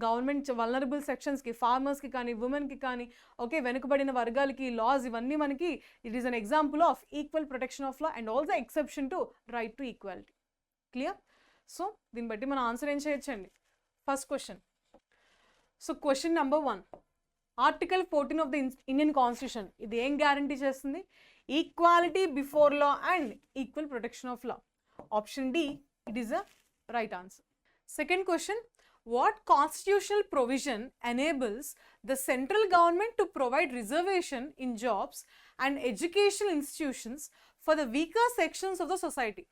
government vulnerable సెక్షన్స్కి, ఫార్మర్స్కి కానీ, ఉమెన్కి కానీ, ఓకే, వెనుకబడిన వర్గాలకి లాస్, ఇవన్నీ మనకి it is an example of equal protection of law and also exception to right to equality. Clear? So దీన్ని బట్టి మనం ఆన్సర్ ఏం చేయొచ్చండి? First question. So question number 1, article 14 of the Indian constitution ఇది ఏం గ్యారంటీ చేస్తుంది? Equality before law and equal protection of law. Option D, it is a right answer. Second question, what constitutional provision enables the central government to provide reservation in jobs and educational institutions for the weaker sections of the society?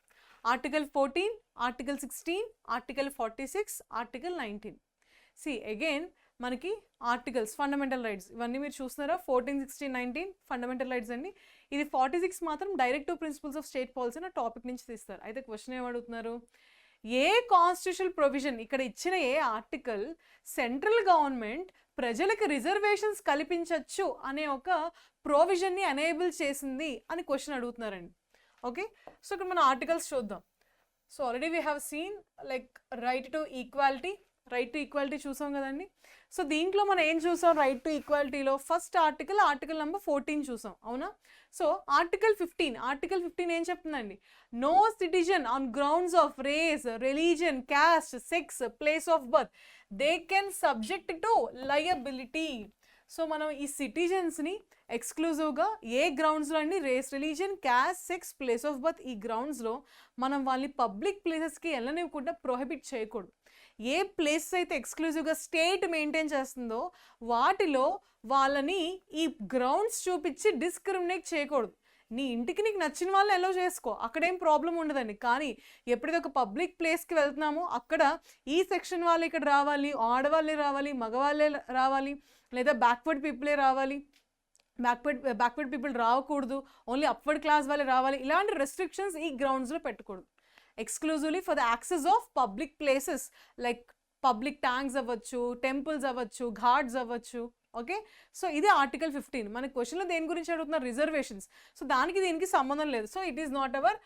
Article 14, Article 16, Article 46, Article 19. See again మనకి articles, fundamental rights ఇవన్నీ మీరు చూస్తున్నారా? 14, 16, 19 fundamental rights అండి. ఇది 46 మాత్రం directive principles of state policy అనే topic నుంచి తీస్తారు. అయితే క్వశ్చన్ ఏమడుగుతున్నారు? ఏ కాన్స్టిట్యూషనల్ ప్రొవిజన్, ఇక్కడ ఇచ్చిన ఏ ఆర్టికల్ సెంట్రల్ గవర్నమెంట్ ప్రజలకు రిజర్వేషన్స్ కల్పించవచ్చు అనే ఒక ప్రొవిజన్ని ఎనేబుల్ చేసింది అని క్వశ్చన్ అడుగుతున్నారండి. ఓకే, సో ఇక్కడ మన ఆర్టికల్స్ చూద్దాం. So already we have seen like right to equality చూసాం కదండి. సో దీంట్లో మనం ఏం చూసాం? రైట్ టు ఈక్వాలిటీలో ఫస్ట్ ఆర్టికల్ నెంబర్ 14 చూసాం, అవునా? సో ఆర్టికల్ 15 ఏం చెప్తుందండి? No citizen on grounds of race, religion, caste, sex, place of birth they can subject to liability. So మనం ఈ సిటిజన్స్ని ఎక్స్క్లూజివ్గా ఏ గ్రౌండ్స్లో అండి? Race, religion, caste, sex, place of birth ఈ గ్రౌండ్స్లో మనం వాళ్ళని పబ్లిక్ ప్లేసెస్కి వెళ్ళనివ్వకుండా ప్రొహిబిట్ చేయకూడదు. ఏ ప్లేసెస్ అయితే ఎక్స్క్లూజివ్గా స్టేట్ మెయింటైన్ చేస్తుందో వాటిలో వాళ్ళని ఈ గ్రౌండ్స్ చూపించి డిస్క్రిమినేట్ చేయకూడదు. నీ ఇంటికి నీకు నచ్చిన వాళ్ళని అలో చేసుకో, అక్కడేం ప్రాబ్లం ఉండదండి. కానీ ఎప్పుడైతే ఒక పబ్లిక్ ప్లేస్కి వెళ్తున్నామో అక్కడ ఈ సెక్షన్ వాళ్ళు ఇక్కడ రావాలి, ఆడవాళ్ళే రావాలి, మగవాళ్ళే రావాలి, లేదా బ్యాక్వర్డ్ పీపులే రావాలి, బ్యాక్వర్డ్ పీపుల్ రావకూడదు, ఓన్లీ అప్వర్డ్ క్లాస్ వాళ్ళే రావాలి, ఇలాంటి రెస్ట్రిక్షన్స్ ఈ గ్రౌండ్స్లో పెట్టకూడదు. Exclusively for the access of public places like public tanks అవ్వచ్చు, టెంపుల్స్ అవ్వచ్చు, ఘాట్స్ అవ్వచ్చు. ఓకే, సో ఇది ఆర్టికల్ 15. మన క్వశ్చన్లో దేని గురించి అడుగుతున్నారు? రిజర్వేషన్స్. సో దానికి దీనికి సంబంధం లేదు, so it is not our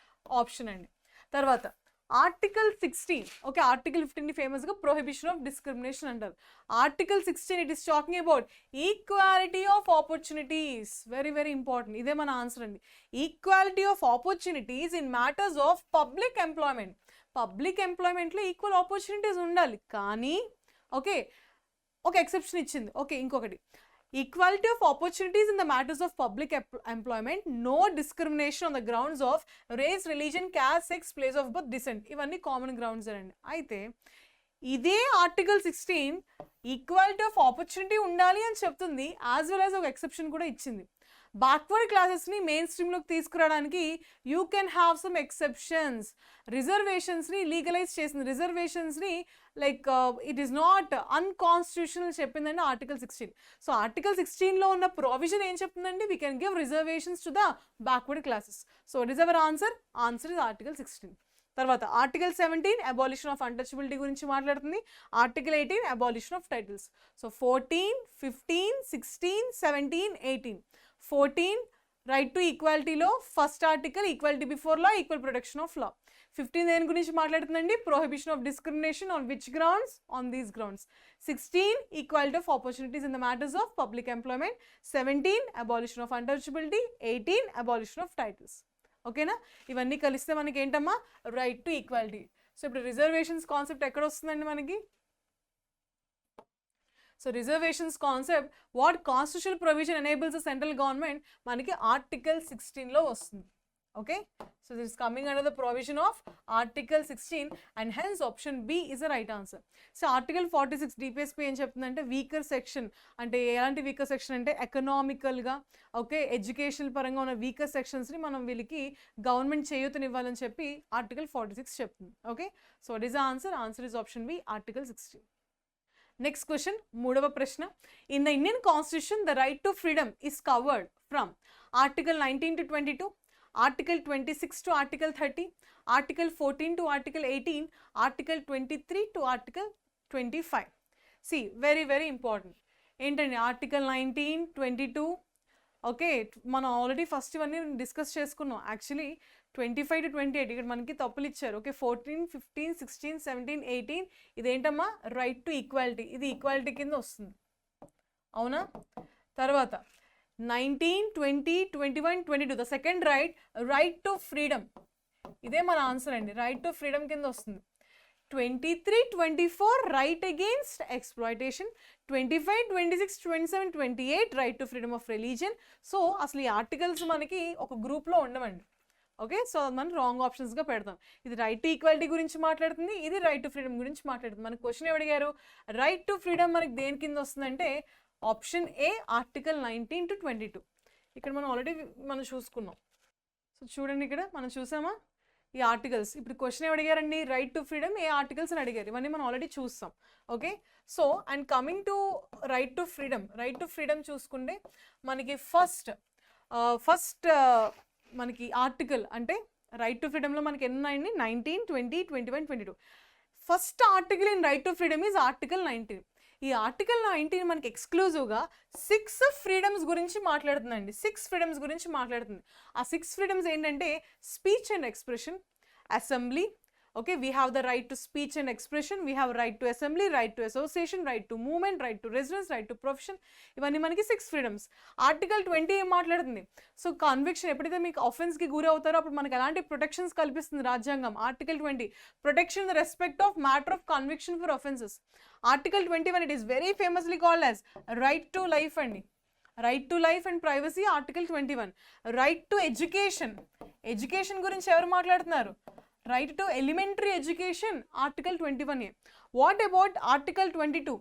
option అండి. తర్వాత ఆర్టికల్ 16. ఓకే, ఆర్టికల్ 15ని ఫేమస్గా ప్రొహిబిషన్ ఆఫ్ డిస్క్రిమినేషన్ అంటారు. Article 16 it is talking about equality of opportunities. Very very important, ఇదే మన ఆన్సర్ అండి. Equality of opportunities in matters of public employment. Public ఎంప్లాయ్మెంట్లో equal opportunities ఉండాలి, కానీ ఓకే ఒక ఎక్సెప్షన్ ఇచ్చింది. ఓకే, ఇంకొకటి equality of opportunities in the matters of public employment, no discrimination on the grounds of race, religion, caste, sex, place of birth, descent, ఇవన్నీ common grounds అండి. అయితే ఇదే ఆర్టికల్ 16 ఈక్వాలిటీ ఆఫ్ ఆపర్చునిటీ ఉండాలి అని చెప్తుంది, as well as ఒక exception కూడా ఇచ్చింది. బ్యాక్వర్డ్ క్లాసెస్ని మెయిన్ స్ట్రీమ్లోకి తీసుకురావడానికి you can have some exceptions. రిజర్వేషన్స్ని లీగలైజ్ చేసింది, రిజర్వేషన్స్ని like it is not unconstitutional చెప్పిందండి ఆర్టికల్ 16. సో ఆర్టికల్ 16లో ఉన్న ప్రొవిజన్ ఏం చెప్తుందండి? We can give reservations to the backward classes. So it is our answer. Answer is article 16. తర్వాత article 17 abolition of untouchability గురించి మాట్లాడుతుంది. Article 18 abolition of titles. So 14, 15, 16, 17, 18. 14 right to ఈక్వాలిటీలో first article equality before law, equal protection of law. 15 దేని గురించి మాట్లాడుతుందండి? Prohibition of discrimination on which grounds? On these grounds. 16 equality of opportunities in the matters of public employment. 17 abolition of untouchability. 18 abolition of titles. ఓకేనా? ఇవన్నీ కలిస్తే మనకి ఏంటమ్మా? Right to equality. So ఇప్పుడు reservations concept ఎక్కడ వస్తుందండి మనకి? So reservations concept what constitutional provision enables the central government మనకి ఆర్టికల్ 16లో వస్తుంది. Okay, so this is coming under the provision of article 16 and hence option B is the right answer. So article 46 DPSP ఏం చెప్తుందంటే weaker section అంటే ఎలాంటి weaker section అంటే ఎకనామికల్గా okay educational పరంగా ఉన్న వీకర్ సెక్షన్స్ని మనం వీళ్ళకి గవర్నమెంట్ చేయూతనివ్వాలని చెప్పి ఆర్టికల్ 46 చెప్తుంది. Okay, so it is the answer. Answer is option B, article 16. Next question, మూడవ ప్రశ్న. In the Indian constitution the right to freedom is covered from article 19 to 22, article 26 to article 30, article 14 to article 18, article 23 to article 25. See very very important ఏంటండి? Article 19, 22 okay, మనం already first ఇవన్నీ discuss చేసుకున్నాం. Actually 25 to 28 ఇక్కడ మనకి తప్పులు ఇచ్చారు. Okay, 14, 15, 16, 17, 18 ఇదేంటమ్మా right to equality, ఇది equality కింద వస్తుంది, అవునా? తర్వాత 19, 20, 21, 22 the second right to freedom, ఇదే మన ఆన్సర్ అండి, రైట్ టు ఫ్రీడమ్ కింద వస్తుంది. 23, 24 right against exploitation, 25, 26, 27, 28 right to freedom of religion. So అసలు ఈ ఆర్టికల్స్ మనకి ఒక గ్రూప్లో ఉండవండి. ఓకే, సో మనం రాంగ్ ఆప్షన్స్గా పెడతాం. ఇది రైట్ టు ఈక్వాలిటీ గురించి మాట్లాడుతుంది, ఇది రైట్ టు ఫ్రీడమ్ గురించి మాట్లాడుతుంది. మనకు క్వశ్చన్ అడిగారు రైట్ టు ఫ్రీడమ్ మనకి దేని కింద వస్తుందంటే ఆప్షన్ ఏ ఆర్టికల్ 19 to 22. ఇక్కడ మనం ఆల్రెడీ చూసుకున్నాం. సో చూడండి ఇక్కడ మనం చూసామా ఈ ఆర్టికల్స్. ఇప్పుడు క్వశ్చన్ అడిగారండి right to freedom A articles అని అడిగారు, ఇవన్నీ మనం ఆల్రెడీ చూస్తాం. Okay, so and coming to right to freedom చూసుకుంటే మనకి ఫస్ట్ మనకి ఆర్టికల్ అంటే రైట్ టు ఫ్రీడమ్లో మనకి ఎన్ని ఉన్నాయండి, 19, 20, 21, 22. First article in right to freedom is article 19. ఈ ఆర్టికల్ 19 మనకి ఎక్స్క్లూజివ్గా 6 ఫ్రీడమ్స్ గురించి మాట్లాడుతుందండి, 6 ఫ్రీడమ్స్ గురించి మాట్లాడుతుంది. ఆ 6 ఫ్రీడమ్స్ ఏంటంటే speech and expression, assembly. Okay, we have the right to speech and expression, we have right to assembly, right to association, right to movement, right to residence, right to profession. ఇవన్నీ మనకి 6 freedoms. Article 20 ఏం మాట్లాడుతుంది, so conviction ఎప్పుడైతే మీకు ఆఫెన్స్కి గురి అవుతారో అప్పుడు మనకి ఎలాంటి ప్రొటెక్షన్స్ కల్పిస్తుంది రాజ్యాంగం. Article 20 protection in the respect of matter of conviction for offences. Article 21 it is very famously called as right to life అండి, right to life and privacy article 21. Right to education గురించి ఎవరు మాట్లాడుతున్నారు, right to elementary education article 21A. What about article 22?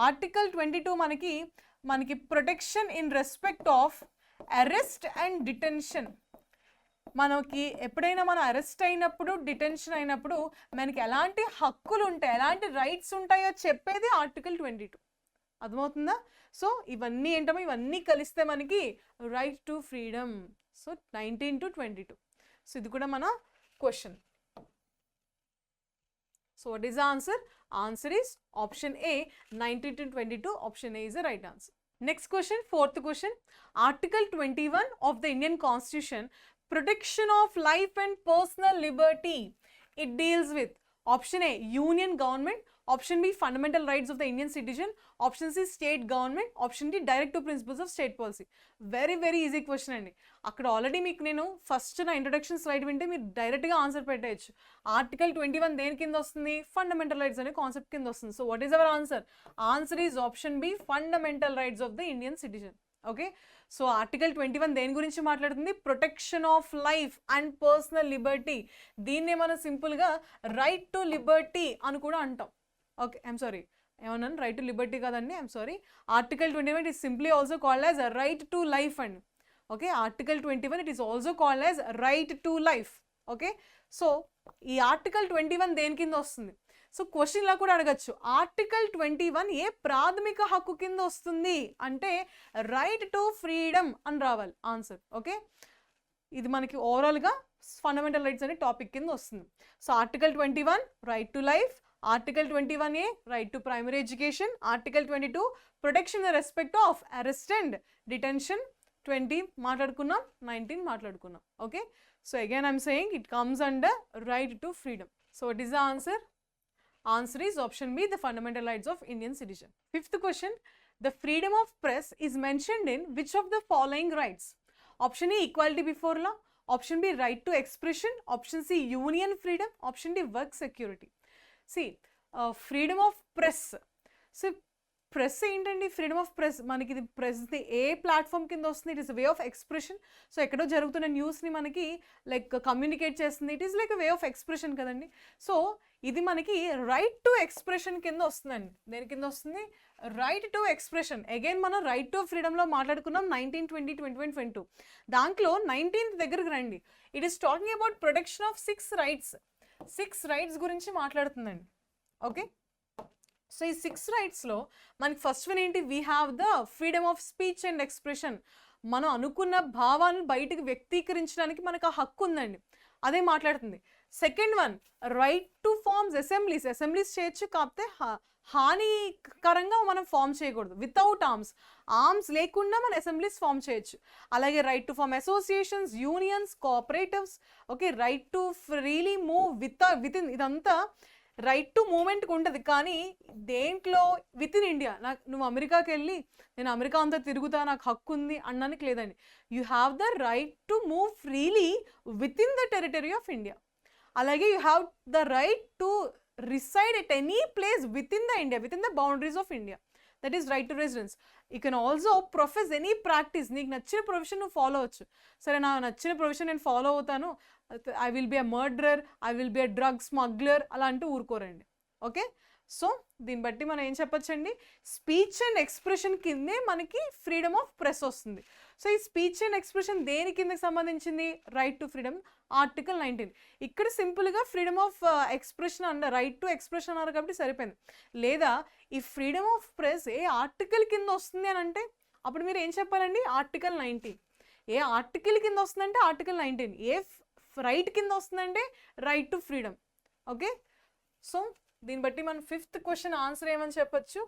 Article 22 మనకి protection in respect of arrest and detention. మనకి ఎప్పుడైనా మనం arrest అయినప్పుడు detention అయినప్పుడు మనకి ఎలాంటి హక్కులు ఉంటాయి, ఎలాంటి రైట్స్ ఉంటాయో చెప్పేది ఆర్టికల్ 22. అర్థమవుతుందా? సో ఇవన్నీ ఏంటమ్మా, ఇవన్నీ కలిస్తే మనకి right to freedom. So 19 to 22. So ఇది కూడా మన question. So what is the answer? Answer is option A, 19 to 22. Option A is the right answer. Next question, fourth question. Article 21 of the Indian Constitution, protection of life and personal liberty. It deals with option A, union government. Option B, fundamental rights of the Indian citizen. Option C, state government. Option D, directive principles of state policy. Very easy question అండి. అక్కడ already మీకు నేను first నా introduction slide వింటే మీరు డైరెక్ట్గా answer పెట్టేయచ్చు. Article 21 దేని కింద వస్తుంది, ఫండమెంటల్ రైట్స్ అనే కాన్సెప్ట్ కింద వస్తుంది. So what is our answer? Answer is option B, fundamental rights of the Indian citizen. Okay, so article 21 దేని గురించి మాట్లాడుతుంది, protection of life and personal liberty. దీన్నే మనం సింపుల్గా రైట్ టు లిబర్టీ అని కూడా అంటాం. ఓకే, ఐఎమ్ సారీ, ఏమన్నాను, రైట్ టు లిబర్టీ కదండి, I'm sorry. Article 21 is simply also called as a right to life అండి. Okay, article 21 it is also called as right to life. Okay, so ఈ article 21 దేని కింద వస్తుంది? So క్వశ్చన్లా కూడా అడగచ్చు, article 21 ఏ ప్రాథమిక హక్కు కింద వస్తుంది అంటే రైట్ టు ఫ్రీడమ్ అని రావాలి ఆన్సర్. ఓకే, ఇది మనకి ఓవరాల్గా ఫండమెంటల్ రైట్స్ అనే టాపిక్ కింద వస్తుంది. So article 21 right to life, article 21A right to primary education, article 22 protection in respect of arrest and detention. 20 మాట్లాడుకున్నాం, 19 మాట్లాడుకున్నాం. Okay, so again I'm saying it comes under right to freedom. So what is the answer? Answer is option B, the fundamental rights of Indian citizen. Fifth question, the freedom of press is mentioned in which of the following rights? Option A, equality before law. Option B, right to expression. Option C, union freedom. Option D, work security. See, freedom of press. So press ఏంటండి, freedom of press మనకి ఇది press ఏ platform కింద వస్తుంది, it is way of expression. So ఎక్కడో జరుగుతున్న న్యూస్ని మనకి like communicate చేస్తుంది, it is like way of expression కదండి. సో ఇది మనకి రైట్ టు ఎక్స్ప్రెషన్ కింద వస్తుందండి. దేని కింద వస్తుంది? Right to expression. అగైన్ మనం రైట్ టు ఫ్రీడమ్లో మాట్లాడుకున్నాం 19, 20, 21, 22. దాంట్లో 19th దగ్గరకు రండి. It is talking about protection of 6 rights. 6 rights గురించి మాట్లాడుతుందండి. ఓకే, సో ఈ 6 rightsలో మనకి ఫస్ట్ వన్ ఏంటి, we have the freedom of speech and expression. మనం అనుకున్న భావాలను బయటకు వ్యక్తీకరించడానికి మనకు ఆ హక్కు ఉందండి, అదే మాట్లాడుతుంది. Second one, right to forms assemblies. Assemblies చేయొచ్చు, కాకపోతే హానికరంగా మనం ఫామ్ చేయకూడదు. వితౌట్ ఆర్మ్స్ లేకుండా మన అసెంబ్లీస్ ఫామ్ చేయొచ్చు. అలాగే right to form associations, unions, cooperatives, okay, right to freely move with in, ఇదంతా రైట్ టు మూమెంట్కి ఉంటుంది. కానీ దేంట్లో విత్ ఇన్ ఇండియా, నువ్వు అమెరికాకి వెళ్ళి నేను అమెరికా అంతా తిరుగుతా నాకు హక్కు ఉంది అనడానికి లేదండి. You have the right to move freely within the territory of India. అలాగే you have the right to reside at any place within the India, within the boundaries of India. That is right to residence. You can also profess any practice. నీకు నచ్చిన profession నువ్వు follow అవచ్చు. సరే, నా నచ్చిన profession నేను follow అవుతాను, I will be a murderer, I will be a drug smuggler అలా అంటూ ఊరుకోరండి. ఓకే, సో దీన్ని బట్టి మనం ఏం చెప్పొచ్చండి, స్పీచ్ అండ్ ఎక్స్ప్రెషన్ కిందే మనకి ఫ్రీడమ్ ఆఫ్ ప్రెస్ వస్తుంది. సో ఈ స్పీచ్ అండ్ ఎక్స్ప్రెషన్ దేని కిందకి సంబంధించింది, రైట్ టు ఫ్రీడమ్, ఆర్టికల్ 19. ఇక్కడ సింపుల్గా freedom of expression and right to expression అన్నారు కాబట్టి సరిపోయింది. లేదా ఈ freedom of press A article కింద వస్తుంది అని అంటే అప్పుడు మీరు ఏం చెప్పాలండి, ఆర్టికల్ 19. ఏ ఆర్టికల్ కింద వస్తుందంటే ఆర్టికల్ 19. ఏ రైట్ కింద వస్తుందంటే right to freedom. Okay, so దీన్ని బట్టి మనం 5th క్వశ్చన్ ఆన్సర్ ఏమని చెప్పొచ్చు,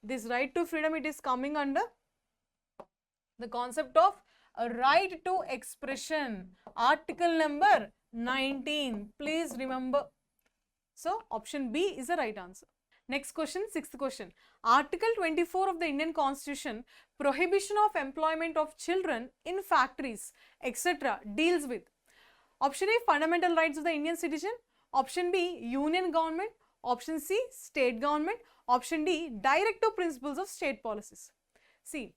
this right to freedom it is coming under the concept of right to expression, article number 19. Please remember. So option B is the right answer. Next question, 6th question. Article 24 of the Indian Constitution, prohibition of employment of children in factories etc. deals with option A, fundamental rights of the Indian citizen, option B, union government, option C, state government, option D, directive principles of state policies. See,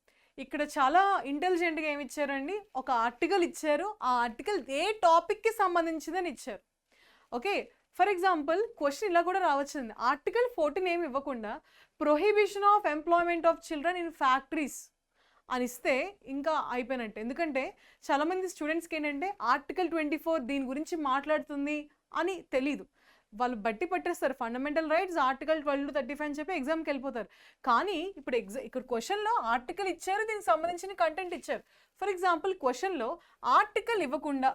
ఇక్కడ చాలా ఇంటెలిజెంట్గా ఏమి ఇచ్చారండి, ఒక article ఇచ్చారు, ఆ article a టాపిక్కి సంబంధించిందని ఇచ్చారు. Okay, for example question ఇలా కూడా రావచ్చింది, ఆర్టికల్ 14 ఏమి ఇవ్వకుండా prohibition of employment of children in factories అని ఇస్తే ఇంకా అయిపోయినట్టు. ఎందుకంటే చాలామంది స్టూడెంట్స్కి ఏంటంటే ఆర్టికల్ 24 దీని గురించి మాట్లాడుతుంది అని తెలీదు, వాళ్ళు బట్టి పట్టేస్తారు, ఫండమెంటల్ రైట్స్ ఆర్టికల్ 12 to 35 అని చెప్పి ఎగ్జామ్కి వెళ్ళిపోతారు. కానీ ఇప్పుడు ఇక్కడ క్వశ్చన్లో ఆర్టికల్ ఇచ్చారు, దీనికి సంబంధించిన కంటెంట్ ఇచ్చారు. ఫర్ ఎగ్జాంపుల్ క్వశ్చన్లో ఆర్టికల్ ఇవ్వకుండా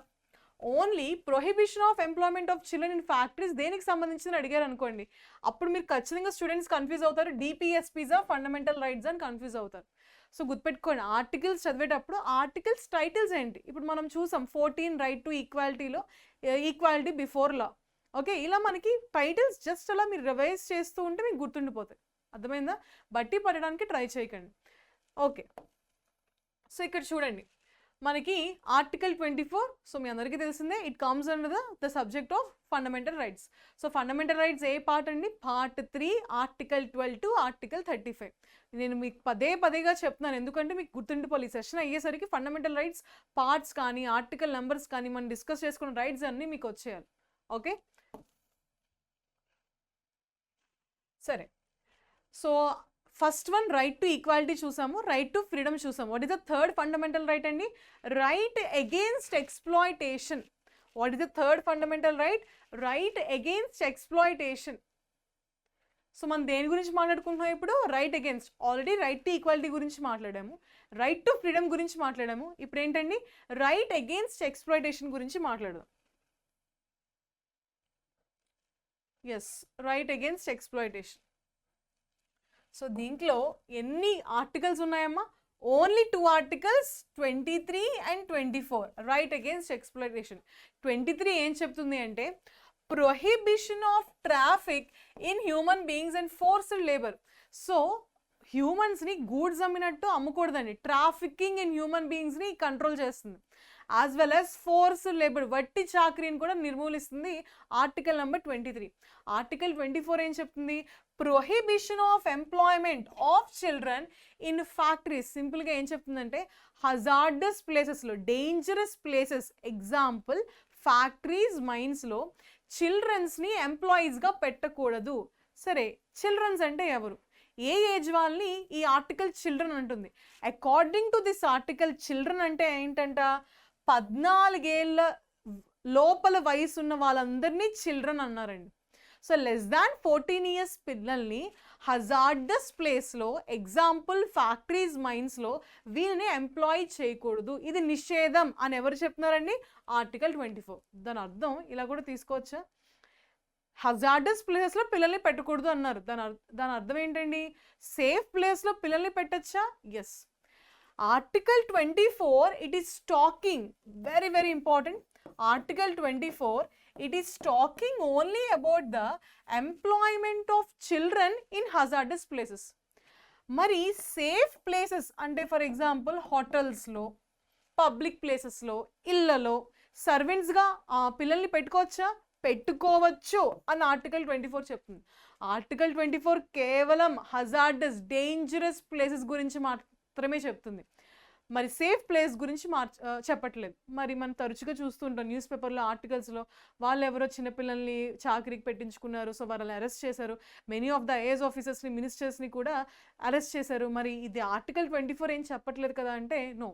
only prohibition of employment of children in factories దేనికి సంబంధించిన అడిగారు అనుకోండి, అప్పుడు మీరు ఖచ్చితంగా స్టూడెంట్స్ కన్ఫ్యూజ్ అవుతారు, డిపిఎస్పీసా ఫండమెంటల్ రైట్స్ అని కన్ఫ్యూజ్ అవుతారు. సో గుర్తుపెట్టుకోండి, ఆర్టికల్స్ చదివేటప్పుడు ఆర్టికల్స్ టైటిల్స్ ఏంటి, ఇప్పుడు మనం చూసాం 14 రైట్ టు ఈక్వాలిటీలో ఈక్వాలిటీ బిఫోర్ లా. ఓకే, ఇలా మనకి టైటిల్స్ జస్ట్ అలా మీరు రివైజ్ చేస్తూ ఉంటే మీకు గుర్తుండిపోతాయి. అర్థమైందా, బట్టి పడడానికి ట్రై చేయకండి. ఓకే, సో ఇక్కడ చూడండి మనకి ఆర్టికల్ 24, సో మీ అందరికీ తెలిసిందే, it comes under the subject of fundamental rights. So fundamental rights A part అండి, పార్ట్ 3, ఆర్టికల్ 12 to ఆర్టికల్ 35. నేను మీకు పదేగా చెప్తున్నాను ఎందుకంటే మీకు గుర్తుండిపోవాలి, ఈ సెషన్ అయ్యేసరికి ఫండమెంటల్ రైట్స్ పార్ట్స్ కానీ ఆర్టికల్ నెంబర్స్ కానీ మనం డిస్కస్ చేసుకున్న రైట్స్ అన్నీ మీకు వచ్చేయాలి. ఓకే, సరే, so first one right to equality చూసాము, రైట్ టు ఫ్రీడమ్ చూసాము. What is the third fundamental right అండి, right against exploitation. What is the third fundamental right, right against exploitation. So మనం దేని గురించి మాట్లాడుకుంటున్నాం ఇప్పుడు, right against. Already right to equality గురించి మాట్లాడాము, రైట్ టు ఫ్రీడమ్ గురించి మాట్లాడాము, ఇప్పుడు ఏంటండి రైట్ అగెయిన్స్ట్ ఎక్స్ప్లాయిటేషన్ గురించి మాట్లాడదాం. Yes, right against exploitation. So దీంట్లో ఎన్ని ఆర్టికల్స్ ఉన్నాయమ్మా, only 2 articles, 23 and 24, right against exploitation. 23 ఏం చెప్తుంది అంటే prohibition of traffic in human beings and forced labour. So హ్యూమన్స్ని గూడ్స్ అమ్మినట్టు అమ్మకూడదండి, ట్రాఫికింగ్ ఇన్ హ్యూమన్ బీయింగ్స్ని కంట్రోల్ చేస్తుంది. As well as forced labour, వట్టి చాకరీని కూడా నిర్మూలిస్తుంది ఆర్టికల్ నెంబర్ 23. ఆర్టికల్ 24 ఏం చెప్తుంది, prohibition of employment of children in factories. సింపుల్గా ఏం చెప్తుందంటే హజార్డస్ ప్లేసెస్లో, డేంజరస్ ప్లేసెస్, ఎగ్జాంపుల్ ఫ్యాక్టరీస్, మైన్స్లో చిల్డ్రన్స్ని ఎంప్లాయీస్గా పెట్టకూడదు. సరే, చిల్డ్రన్స్ అంటే ఎవరు, ఏ ఏజ్ వాళ్ళని ఈ ఆర్టికల్ చిల్డ్రన్ అంటుంది. According to this article children అంటే ఏంటంట, 14 ఏళ్ళ లోపల వయసు ఉన్న వాళ్ళందరినీ చిల్డ్రన్ అన్నారండి. సో లెస్ దాన్ 14 years పిల్లల్ని హజార్డస్ ప్లేస్లో, ఎగ్జాంపుల్ ఫ్యాక్టరీస్, మైన్స్లో వీళ్ళని ఎంప్లాయ్ చేయకూడదు, ఇది నిషేధం అని ఎవరు చెప్తున్నారండి, ఆర్టికల్ 24. దాని అర్థం ఇలా కూడా తీసుకోవచ్చా, హజార్డస్ ప్లేసెస్లో పిల్లల్ని పెట్టకూడదు అన్నారు. దాని అర్థం ఏంటండి? సేఫ్ ప్లేస్లో పిల్లల్ని పెట్టచ్చా? Yes. Article 24 it is talking, very very important, article 24 it is talking only about the employment of children in hazardous places. మరి సేఫ్ ప్లేసెస్ అంటే ఫర్ ఎగ్జాంపుల్ హోటల్స్లో, పబ్లిక్ ప్లేసెస్లో, ఇళ్లలో సర్వెంట్స్గా పిల్లల్ని పెట్టుకోవచ్చా? పెట్టుకోవచ్చు అని ఆర్టికల్ 24 చెప్తుంది. ఆర్టికల్ 24 కేవలం హజార్డస్, డేంజరస్ ప్లేసెస్ గురించి మాత్రమే చెప్తుంది. మరి సేఫ్ ప్లేస్ గురించి చెప్పట్లేదు. మరి మనం తరచుగా చూస్తుంటాం న్యూస్ పేపర్లో, ఆర్టికల్స్లో, వాళ్ళు ఎవరో చిన్నపిల్లల్ని చాకరీకి పెట్టించుకున్నారు, సో వాళ్ళని అరెస్ట్ చేశారు. మెనీ ఆఫ్ ద ఐఏఎస్ ఆఫీసర్స్ని, మినిస్టర్స్ని కూడా అరెస్ట్ చేశారు. మరి ఇది ఆర్టికల్ 24 ఏం చెప్పట్లేదు కదా అంటే నో.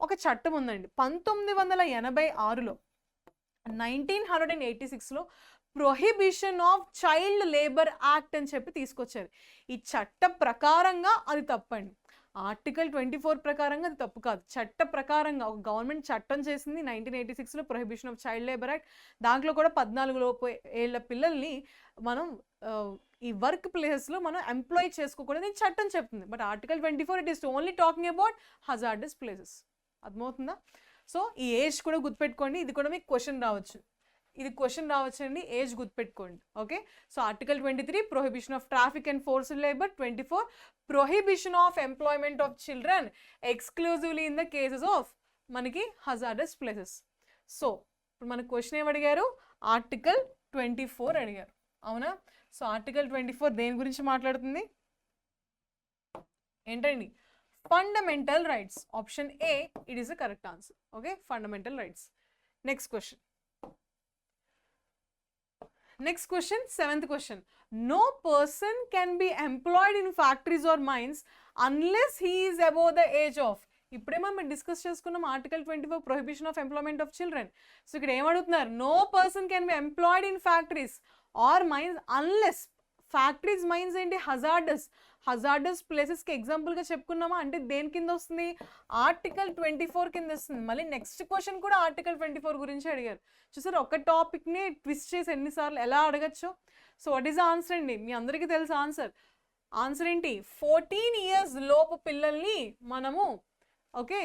ఒక చట్టం ఉందండి 1986లో, 1986లో prohibition of child labour act అని చెప్పి తీసుకొచ్చారు. ఈ చట్ట ప్రకారంగా అది తప్పండి. ఆర్టికల్ 24 ప్రకారంగా అది తప్పు కాదు. చట్ట ప్రకారంగా ఒక గవర్నమెంట్ చట్టం చేసింది 1986లో, prohibition of child labour act. దాంట్లో కూడా 14 లోపు ఏళ్ల పిల్లల్ని మనం ఈ వర్క్ ప్లేసెస్లో మనం ఎంప్లాయ్ చేసుకోకూడదు చట్టం చెప్తుంది. But article 24 it is only talking about hazardous places. అర్థమవుతుందా? సో ఈ ఏజ్ కూడా గుర్తుపెట్టుకోండి. ఇది కూడా మీకు క్వశ్చన్ రావచ్చు. అండి, ఏజ్ గుర్తుపెట్టుకోండి. Okay. So article 23 prohibition of traffic and forced labour, 24 prohibition of employment of children exclusively in the cases of మనకి హజార్డస్ ప్లేసెస్. సో ఇప్పుడు మనకు క్వశ్చన్ ఏమి అడిగారు? ఆర్టికల్ 24 అడిగారు, అవునా? సో ఆర్టికల్ 24 దేని గురించి మాట్లాడుతుంది ఏంటండి? Fundamental rights. Option A it is the correct answer. Okay, fundamental rights. Next question, seventh question. No person can be employed in factories or mines unless he is above the age of. ఇప్పుడే మనం discuss చేసుకున్నాం article 24 prohibition of employment of children. So ఇక్కడ ఏమడుగుతున్నారు? No person can be employed in factories or mines unless. Factories, mines ఏంటి? Hazardous ప్లేసెస్కి ఎగ్జాంపుల్గా చెప్పుకున్నామా? అంటే దేని కింద వస్తుంది? ఆర్టికల్ 24 కింద వస్తుంది. మళ్ళీ నెక్స్ట్ క్వశ్చన్ కూడా ఆర్టికల్ 24 గురించి అడిగారు. చూసారు, ఒక టాపిక్ని ట్విస్ట్ చేసి ఎన్నిసార్లు ఎలా అడగచ్చు. సో వాట్ ఈస్ ఆన్సర్ అండి? మీ అందరికీ తెలుసు ఆన్సర్ ఏంటి? 14 years లోపు పిల్లల్ని మనము ఓకే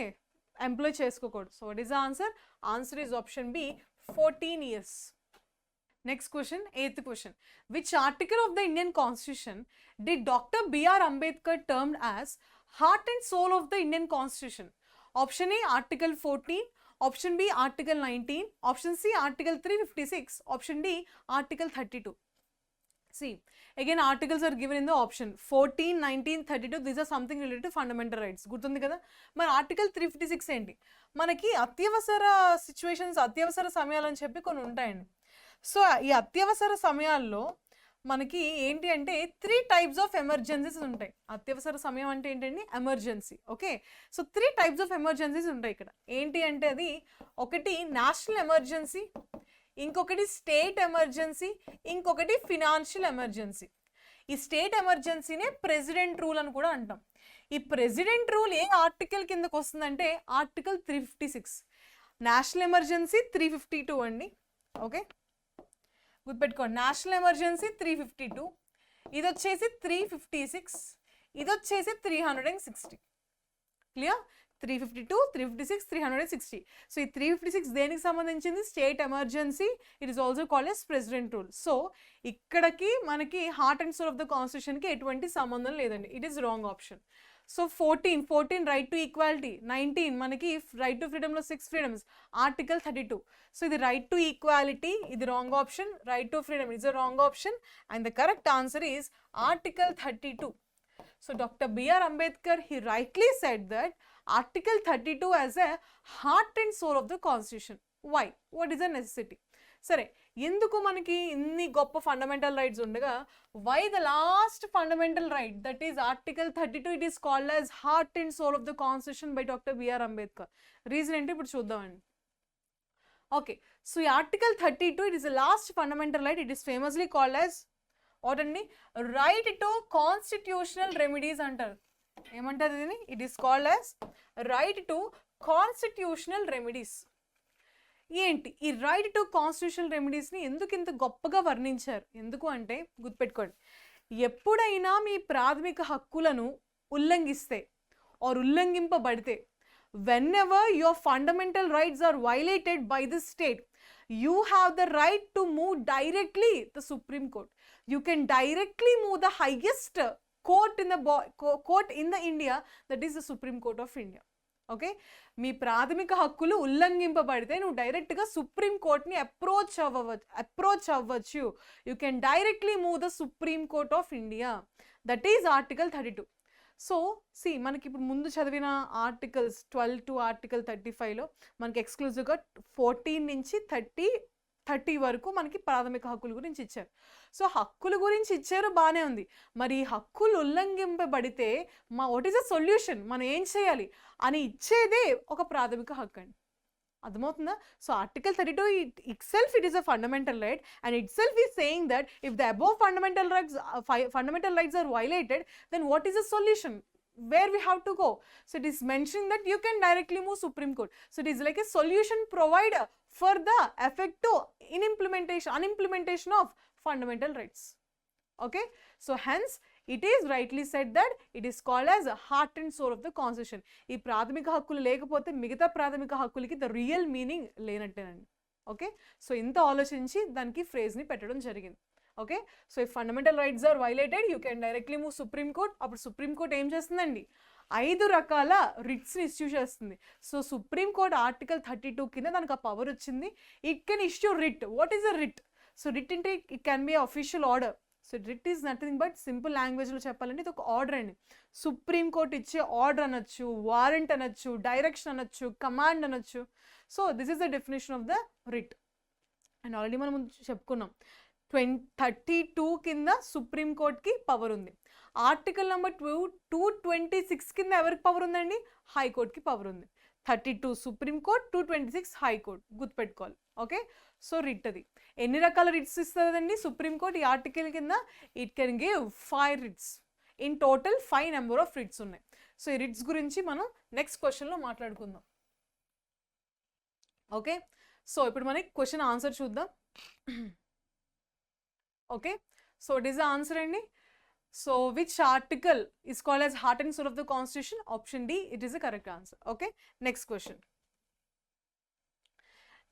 ఎంప్లాయ్ చేసుకోకూడదు. So what is answer? Answer is option B, 14 years. Next question, 8th question. Which article of the Indian Constitution did Dr. B.R. Ambedkar termed as heart and soul of the Indian Constitution? Option A, Article 14. Option B, Article 19. Option C, Article 356. Option D, Article 32. See, again articles are given in the option 14, 19, 32. These are something related to fundamental rights. గుర్తుంది కదా? మరి article 356 ఏంటి? మనకి అత్యవసర situations, అత్యవసర సమయాలు అని చెప్పి కొన్ని ఉంటాయండి. సో ఈ అత్యవసర సమయాల్లో మనకి ఏంటి అంటే 3 types ఆఫ్ ఎమర్జెన్సీస్ ఉంటాయి. అత్యవసర సమయం అంటే ఏంటండి? Emergency. Okay, so 3 types of emergencies ఉంటాయి ఇక్కడ. ఏంటి అంటే అది ఒకటి నేషనల్ ఎమర్జెన్సీ, ఇంకొకటి స్టేట్ ఎమర్జెన్సీ, ఇంకొకటి ఫినాన్షియల్ ఎమర్జెన్సీ. ఈ స్టేట్ ఎమర్జెన్సీనే ప్రెసిడెంట్ రూల్ అని కూడా అంటాం. ఈ ప్రెసిడెంట్ రూల్ ఏ ఆర్టికల్ కిందకు వస్తుందంటే ఆర్టికల్ 356. నేషనల్ ఎమర్జెన్సీ 352 అండి. ఓకే, గుర్తుపెట్టుకోండి. నేషనల్ ఎమర్జెన్సీ 352, ఇది వచ్చేసి 356, ఇది వచ్చేసి 360. క్లియర్? 352, 356, 360. సో ఈ 356 దేనికి సంబంధించింది? State emergency. It is also called as president rule. So ఇక్కడికి మనకి heart and soul of the కాన్స్టిట్యూషన్కి ఎటువంటి సంబంధం లేదండి. It is wrong option. So 14 right to equality, 19 మనకి రైట్ టు ఫ్రీడమ్లో 6 freedoms, ఆర్టికల్ 32. సో ఇది రైట్ టు ఈక్వాలిటీ, ఇది wrong option. Right to freedom is a wrong option and the correct answer is article 32. So Dr. B.R. Ambedkar, he rightly said that Article 32 as a heart and soul of the Constitution. Why? What is the necessity? సరే, ఎందుకు మనకి ఇన్ని గొప్ప fundamental rights ఉండగా why the last fundamental right that is article 32 it is called as heart and soul of the constitution by doctor B R Ambedkar? Reason ఏంటో ఇప్పుడు చూద్దామండి. Okay, so ఈ article 32 it is the last fundamental right. It is famously called as what అండి? Right to constitutional remedies అంటారు. ఏమంటారు దీన్ని? It is called as right to constitutional remedies. ఏంటి ఈ రైట్ టు కాన్స్టిట్యూషనల్ రెమెడీస్ని ఎందుకు ఇంత గొప్పగా వర్ణించారు? ఎందుకు అంటే గుర్తుపెట్టుకోండి, ఎప్పుడైనా మీ ప్రాథమిక హక్కులను ఉల్లంఘిస్తే are ఉల్లంఘింపబడితే, whenever your fundamental rights are violated by the state, you have the right to move directly the Supreme Court. You can directly move the highest court in the India, that is the Supreme Court of India. Okay, మీ ప్రాథమిక హక్కులు ఉల్లంఘింపబడితే నువ్వు డైరెక్ట్గా supreme కోర్ట్ని approach అవ్వచ్చు. You can directly move the supreme court of India, that is article 32. So మనకి ఇప్పుడు ముందు చదివిన ఆర్టికల్స్ 12 టు ఆర్టికల్ 35లో మనకి ఎక్స్క్లూజివ్గా 14 నుంచి 30 వరకు మనకి ప్రాథమిక హక్కుల గురించి ఇచ్చారు. సో హక్కుల గురించి ఇచ్చారు, బాగానే ఉంది. మరి ఈ హక్కులు ఉల్లంఘింపబడితే వాట్ ఈస్ ద సొల్యూషన్, మనం ఏం చేయాలి అని ఇచ్చేదే ఒక ప్రాథమిక హక్కు అండి. అర్థమవుతుందా? So article 32 itself it is a fundamental right, and itself is saying that if the above fundamental rights are violated, then what is the solution, where we have to go? So it is mentioning that you can directly move Supreme Court. So it is like a solution provider for the effective unimplementation of fundamental rights. Okay, so hence it is rightly said that it is called as a heart and soul of the constitution. ఈ ప్రాథమిక హక్కులు లేకపోతే మిగతా ప్రాథమిక హక్కులకి the real meaning లేనట్టేనండి. Okay, so ఇంత ఆలోచించి దానికి ఫ్రేజ్ని పెట్టడం జరిగింది. ఓకే, సో ఈ fundamental rights are violated, you can directly move supreme court. అప్పుడు సుప్రీం కోర్ట్ ఏం చేస్తుందండి, 5 రకాల రిట్స్ని ఇష్యూ చేస్తుంది. సో సుప్రీం కోర్ట్ ఆర్టికల్ 32 కింద దానికి ఆ పవర్ వచ్చింది. It can issue writ. What is a writ? So writ అంటే it can be official order. So writ is nothing but simple లాంగ్వేజ్లో చెప్పాలంటే ఇది ఒక ఆర్డర్ అండి. సుప్రీం కోర్ట్ ఇచ్చే ఆర్డర్ అనొచ్చు, వారెంట్ అనొచ్చు, డైరెక్షన్ అనొచ్చు, కమాండ్ అనొచ్చు. So this is the definition of the writ. And already మనం చెప్పుకున్నాం 32 కింద సుప్రీం కోర్ట్కి పవర్ ఉంది. ఆర్టికల్ నెంబర్ 226 కింద ఎవరికి పవర్ ఉందండి? హైకోర్టుకి పవర్ ఉంది. 32 సుప్రీం కోర్ట్, 226 హైకోర్ట్, గుర్తుపెట్టుకోవాలి. ఓకే, సో రిట్ అది ఎన్ని రకాల రిట్స్ ఇస్తుందండి సుప్రీం కోర్ట్ ఈ ఆర్టికల్ కింద? It can give 5 writs. In total 5 number of writs ఉన్నాయి. సో ఈ రిట్స్ గురించి మనం నెక్స్ట్ క్వశ్చన్లో మాట్లాడుకుందాం. ఓకే, సో ఇప్పుడు మనకి క్వశ్చన్ ఆన్సర్ చూద్దాం. Okay, so it is the answer అండి. So which article is called as heart and soul of the constitution? Option D, it is the correct answer. Okay, next question.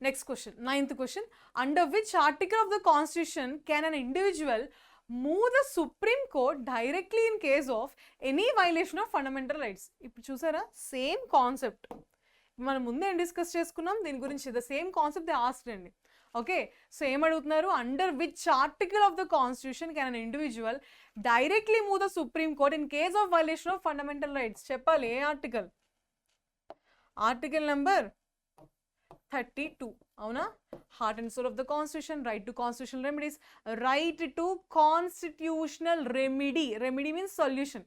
Next question, 9th question. Under which article of the constitution can an individual move the Supreme Court directly in case of any violation of fundamental rights? ఇప్పుడు చూసారా, same concept మనం ముందే discuss చేసుకున్నాం దీని గురించి. The same concept they asked అండి. Okay, so ఏమడుగుతున్నారు, under which article of the constitution can an individual directly move the supreme court in case of violation of fundamental rights? చెప్పాలి ఏ article? Article number 32. అవునా? Heart and soul of the constitution, right to constitutional remedies, right to constitutional remedy. Remedy means solution.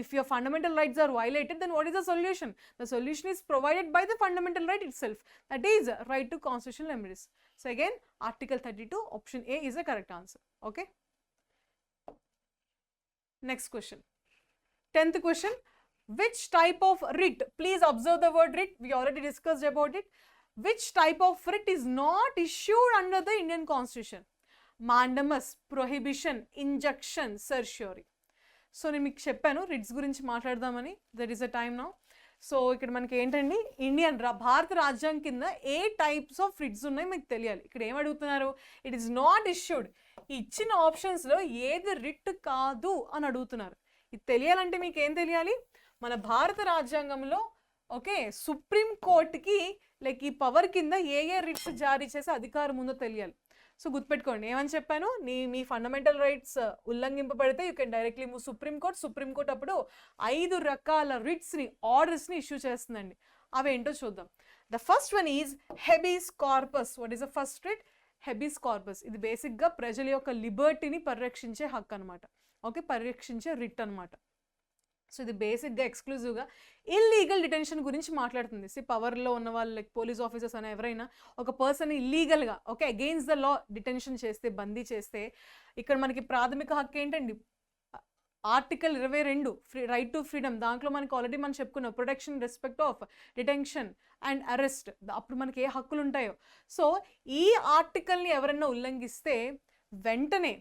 If your fundamental rights are violated, then what is the solution? The solution is provided by the fundamental right itself, that is right to constitutional remedies. So again, article 32, option A is the correct answer. Okay, next question, 10th question. Which type of writ, please observe the word writ, we already discussed about it. Which type of writ is not issued under the Indian Constitution? Mandamus, prohibition, injunction, certiorari. So నేను మీకు చెప్పాను writs గురించి మాట్లాడదామని. That is a time now. So ఇక్కడ మనకి ఏంటండి, భారత రాజ్యాంగం కింద ఏ టైప్స్ ఆఫ్ రిట్స్ ఉన్నాయి మీకు తెలియాలి. ఇక్కడ ఏం అడుగుతున్నారు, ఇట్ ఈస్ నాట్ ఇష్యూడ్. ఇచ్చిన ఆప్షన్స్లో ఏది రిట్ కాదు అని అడుగుతున్నారు. ఇది తెలియాలంటే మీకు ఏం తెలియాలి, మన భారత రాజ్యాంగంలో ఓకే సుప్రీం కోర్టుకి లైక్ ఈ పవర్ కింద ఏ రిట్స్ జారీ చేసే అధికారం ఉందో తెలియాలి. సో గుర్తుపెట్టుకోండి ఏమని చెప్పాను, మీ ఫండమెంటల్ రైట్స్ ఉల్లంఘింపబడితే you can directly move supreme court. Supreme court అప్పుడు 5 రకాల రిట్స్ని, ఆర్డర్స్ని ఇష్యూ చేస్తుందండి. అవి ఏంటో చూద్దాం. The first one is habeas corpus. What is the first writ? Habeas corpus. ఇది బేసిక్గా ప్రజల యొక్క లిబర్టీని పరిరక్షించే హక్కు అనమాట. ఓకే, పరిరక్షించే రిట్ అనమాట. సో ఇది బేసిక్గా ఎక్స్క్లూజివ్గా ఇల్లీగల్ డిటెన్షన్ గురించి మాట్లాడుతుంది. పవర్లో ఉన్న వాళ్ళు లైక్ పోలీస్ ఆఫీసర్స్ అనే ఎవరైనా ఒక పర్సన్ ఇల్లీగల్గా okay against the law detention చేస్తే, బందీ చేస్తే, ఇక్కడ మనకి ప్రాథమిక హక్కు ఏంటండి, ఆర్టికల్ 22 రైట్ టు ఫ్రీడమ్, దాంట్లో మనకి ఆల్రెడీ మనం చెప్పుకున్నాం protection respect of detention and arrest, అప్పుడు మనకి ఏ హక్కులు ఉంటాయో. సో ఈ ఆర్టికల్ని ఎవరన్నా ఉల్లంఘిస్తే వెంటనే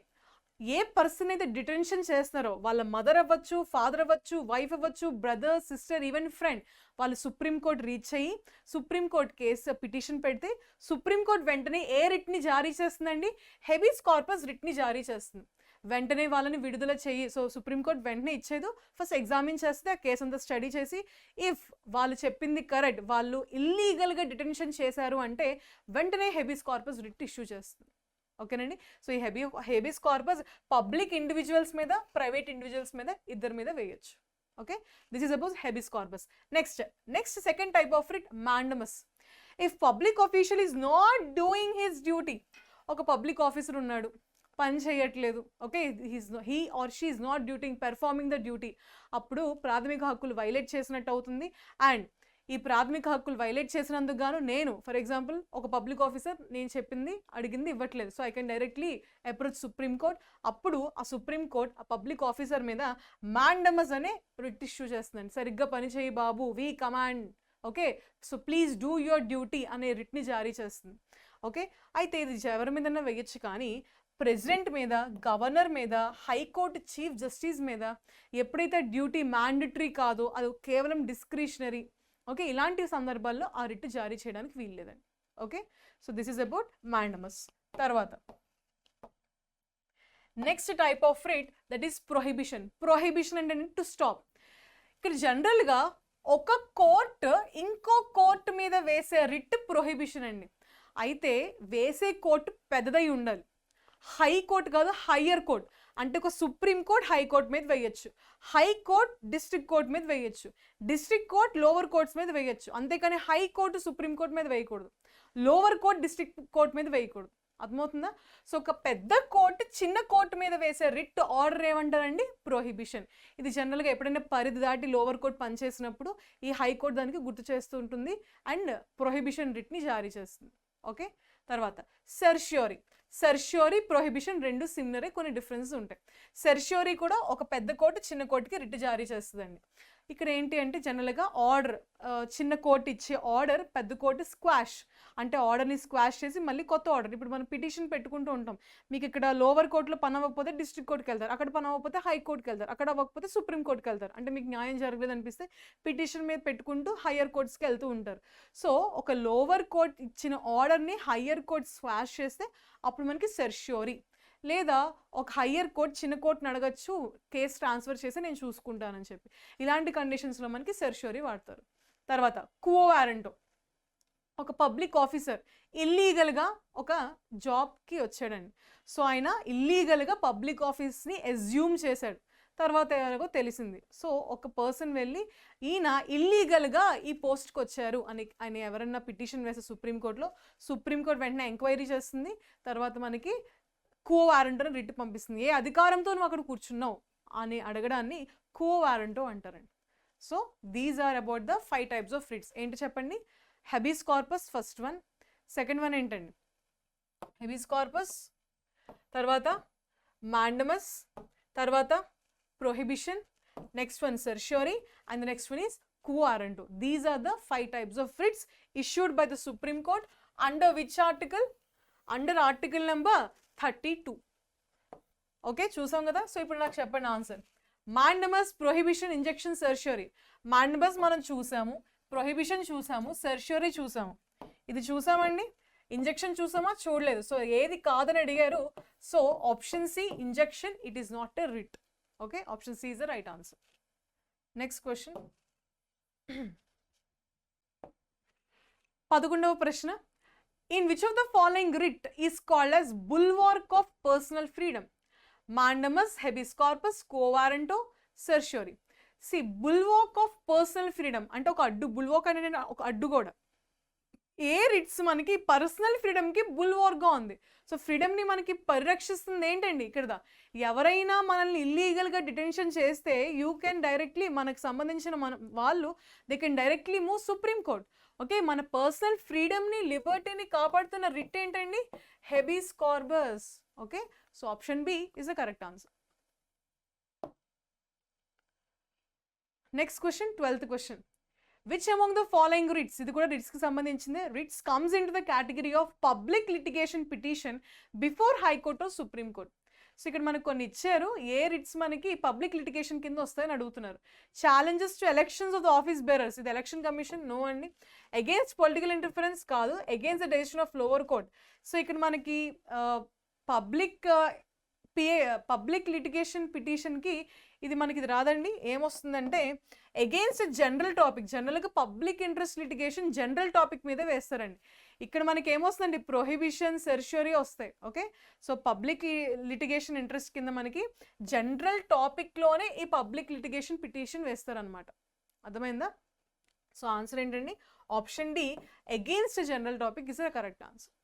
ఏ పర్సన్ అయితే డిటెన్షన్ చేస్తున్నారో వాళ్ళ మదర్ అవ్వచ్చు, ఫాదర్ అవ్వచ్చు, వైఫ్ అవ్వచ్చు, బ్రదర్, సిస్టర్, ఈవెన్ ఫ్రెండ్, వాళ్ళు సుప్రీంకోర్టు రీచ్ అయ్యి సుప్రీంకోర్టు కేసు పిటిషన్ పెడితే సుప్రీంకోర్టు వెంటనే ఏ రిట్ని జారీ చేస్తుందండి? హెబీస్ కార్పస్ రిట్ని జారీ చేస్తుంది. వెంటనే వాళ్ళని విడుదల చేయి. సో సుప్రీంకోర్టు వెంటనే ఇచ్చేదు, ఫస్ట్ ఎగ్జామిన్ చేస్తే ఆ కేసు అంతా స్టడీ చేసి ఇఫ్ వాళ్ళు చెప్పింది కరెక్ట్, వాళ్ళు ఇల్లీగల్గా డిటెన్షన్ చేశారు అంటే వెంటనే హెబీస్ కార్పస్ రిట్ ఇష్యూ చేస్తుంది. ఓకేనండి. సో ఈ హెబీస్ కార్పస్ పబ్లిక్ ఇండివిజువల్స్ మీద, ప్రైవేట్ ఇండివిజువల్స్ మీద, ఇద్దరి మీద వేయచ్చు. Okay, this is about habeas corpus. Next second type of writ mandamus. If public official is not doing his duty, ఒక పబ్లిక్ ఆఫీసర్ ఉన్నాడు, పని చేయట్లేదు, okay, he or she is not performing the duty, అప్పుడు ప్రాథమిక హక్కులు violate చేసినట్టు అవుతుంది. And ఈ ప్రాథమిక హక్కులు వైలేట్ చేసినందుకు గాను నేను ఫర్ ఎగ్జాంపుల్ ఒక పబ్లిక్ ఆఫీసర్ నేను చెప్పింది అడిగింది ఇవ్వట్లేదు, so I can directly approach supreme court. అప్పుడు ఆ సుప్రీం కోర్ట్ ఆ పబ్లిక్ ఆఫీసర్ మీద మాండమస్ అనే రిట్ ఇష్యూ చేస్తుందండి. సరిగ్గా పని చేయి బాబు, we command, okay, so please do your duty అనే రిట్ని జారీ చేస్తుంది. ఓకే, అయితే ఇది ఎవరి మీదన్నా వేయచ్చు, కానీ ప్రెసిడెంట్ మీద, గవర్నర్ మీద, హైకోర్టు చీఫ్ జస్టిస్ మీద ఎప్పుడైతే డ్యూటీ మ్యాండటరీ కాదో, అది కేవలం డిస్క్రిషనరీ, ఓకే, ఇలాంటి సందర్భాల్లో ఆ రిట్ జారీ చేయడానికి వీల్లేదండి. Okay, so this is about mandamus. తర్వాత next type of writ that is prohibition. Prohibition అంటే టు స్టాప్. ఇక్కడ జనరల్గా ఒక కోర్టు ఇంకో కోర్టు మీద వేసే రిట్ ప్రొహిబిషన్ అండి. అయితే వేసే కోర్టు పెద్దదై ఉండాలి. హైకోర్టు కాదు, హయ్యర్ కోర్ట్, అంటే ఒక సుప్రీం కోర్ట్ హైకోర్టు మీద వేయచ్చు, హైకోర్టు డిస్ట్రిక్ట్ కోర్ట్ మీద వేయచ్చు, డిస్ట్రిక్ట్ కోర్ట్ లోవర్ కోర్ట్స్ మీద వేయచ్చు. అంతేకాని హైకోర్టు సుప్రీం కోర్ట్ మీద వేయకూడదు, లోవర్ కోర్ట్ డిస్ట్రిక్ట్ కోర్ట్ మీద వేయకూడదు. అర్థమవుతుందా? సో ఒక పెద్ద కోర్టు చిన్న కోర్టు మీద వేసే రిట్ ఆర్డర్ ఏమంటారండి? ప్రొహిబిషన్. ఇది జనరల్గా ఎప్పుడైనా పరిధి దాటి లోవర్ కోర్ట్ పనిచేసినప్పుడు ఈ హైకోర్టు దానికి గుర్తు చేస్తూ ఉంటుంది అండ్ ప్రొహిబిషన్ రిట్ని జారీ చేస్తుంది. ఓకే, తర్వాత సెర్ష్యూరీ. సెర్ష్యూరీ, ప్రొహిబిషన్ రెండు సిమిలరే, కొన్ని డిఫరెన్సెస్ ఉంటాయి. సెర్ష్యూరీ కూడా ఒక పెద్ద కోర్టు చిన్న కోర్టుకి రిట్ జారీ చేస్తుందండి. ఇక్కడ ఏంటి అంటే జనరల్గా ఆర్డర్, చిన్న కోర్టు ఇచ్చే ఆర్డర్ పెద్ద కోర్టు స్క్వాష్, అంటే ఆర్డర్ని స్క్వాష్ చేసి మళ్ళీ కొత్త ఆర్డర్. ఇప్పుడు మనం పిటిషన్ పెట్టుకుంటూ ఉంటాం, మీకు ఇక్కడ లోవర్ కోర్టులో పని అవ్వకపోతే డిస్ట్రిక్ట్ కోర్టుకి వెళ్తారు, అక్కడ పని అవ్వకపోతే హైకోర్టుకి వెళ్తారు, అక్కడ అవ్వకపోతే సుప్రీం కోర్టుకి వెళ్తారు. అంటే మీకు న్యాయం జరగలేదు అనిపిస్తే పిటిషన్ మీద పెట్టుకుంటూ హయ్యర్ కోర్ట్స్కి వెళ్తూ ఉంటారు. సో ఒక లోవర్ కోర్ట్ ఇచ్చిన ఆర్డర్ని హయ్యర్ కోర్ట్ స్క్వాష్ చేస్తే అప్పుడు మనకి సెర్ష్యూరీ. లేదా ఒక హయ్యర్ కోర్ట్ చిన్న కోర్టుని అడగచ్చు కేసు ట్రాన్స్ఫర్ చేసి నేను చూసుకుంటానని చెప్పి, ఇలాంటి కండిషన్స్లో మనకి సెర్ష్యూరీ వాడతారు. తర్వాత క్వో వారెంటో. ఒక పబ్లిక్ ఆఫీసర్ ఇల్లీగల్గా ఒక జాబ్కి వచ్చాడండి. సో ఆయన ఇల్లీగల్గా పబ్లిక్ ఆఫీస్ని అజ్యూమ్ చేశాడు, తర్వాత ఎలాగో తెలిసింది. సో ఒక పర్సన్ వెళ్ళి ఈయన ఇల్లీగల్గా ఈ పోస్ట్కి వచ్చారు అని ఆయన ఎవరన్నా పిటిషన్ వేస్తే సుప్రీంకోర్టులో, సుప్రీంకోర్టు వెంటనే ఎంక్వైరీ చేస్తుంది, తర్వాత మనకి కో వారెంటో రిట్ పంపిస్తుంది. ఏ అధికారంతో నువ్వు అక్కడ కూర్చున్నావు అని అడగడాన్ని కో వారెంటో అంటారండి. So these are about the 5 types of writs. ఏంటి చెప్పండి? Habeas corpus first one, second one ఏంటండి? హెబీస్ కార్పస్, తర్వాత మాండమస్, తర్వాత prohibition, next one certiorari, and the next one is quo warranto. These are the 5 types of writs issued by the Supreme Court under which article? Under article number 32. Okay, చూసాం కదా. సో ఇప్పుడు నాకు చెప్పండి answer. Mandamus, prohibition, injection, certiorari. Mandamus మనం చూసాము, prohibition చూసాము, సెర్ష్యూరీ చూసాము. ఇది చూసామండి. ఇంజెక్షన్ చూసామా? చూడలేదు. సో ఏది కాదని అడిగారు. So option C injection, it is not a writ. Okay, option C is the right answer. Next question, 11వ ప్రశ్న. In which of the following writ is called as bulwark of personal freedom? Mandamus, habeas corpus, quo warranto, certiorari. See, bulwark of personal freedom అంటే ఒక అడ్డు, bulwark అనేది ఒక అడ్డు కూడా. ఏ writs మనకి పర్సనల్ ఫ్రీడమ్కి బుల్వార్క్గా ఉంది. సో ఫ్రీడమ్ని మనకి పరిరక్షిస్తుంది ఏంటండి? ఇక్కడ ఎవరైనా మనల్ని ఇల్లీగల్గా డిటెన్షన్ చేస్తే యూ కెన్ డైరెక్ట్లీ, మనకు సంబంధించిన వాళ్ళు they can directly move supreme court. Okay, మన పర్సనల్ ఫ్రీడమ్ని, లిబర్టీని కాపాడుతున్న రిట్ ఏంటండి? Habeas corpus. Okay, so option B is the correct answer. Next question 12th question. Which among the following writs, ఇది కూడా రిట్స్కి సంబంధించింది, writs comes into the category of public litigation petition before high court or supreme court. So ఇక్కడ మనకు కొన్ని ఇచ్చారు, ఏ writs మనకి పబ్లిక్ లిటిగేషన్ కింద వస్తాయని అడుగుతున్నారు. Challenges to elections of the office bearers, ఇది ఎలక్షన్ కమిషన్, నో అండి. అగేన్స్ట్ పొలిటికల్ ఇంటర్ఫరెన్స్ కాదు, against the decision of lower court. So ఇక్కడ మనకి పబ్లిక్ లిటిగేషన్ పిటిషన్కి ఇది మనకి ఇది రాదండి. ఏమొస్తుందంటే అగేన్స్ట్ జనరల్ టాపిక్, జనరల్గా public interest litigation general topic మీదే వేస్తారండి. ఇక్కడ మనకి ఏమొస్తుందండి, ప్రొహిబిషన్, సెర్షరీ వస్తాయి. Okay, so public litigation interest కింద మనకి జనరల్ టాపిక్లోనే ఈ పబ్లిక్ లిటిగేషన్ పిటిషన్ వేస్తారనమాట. అర్థమైందా? సో ఆన్సర్ ఏంటండి, option D, against general topic is the correct answer.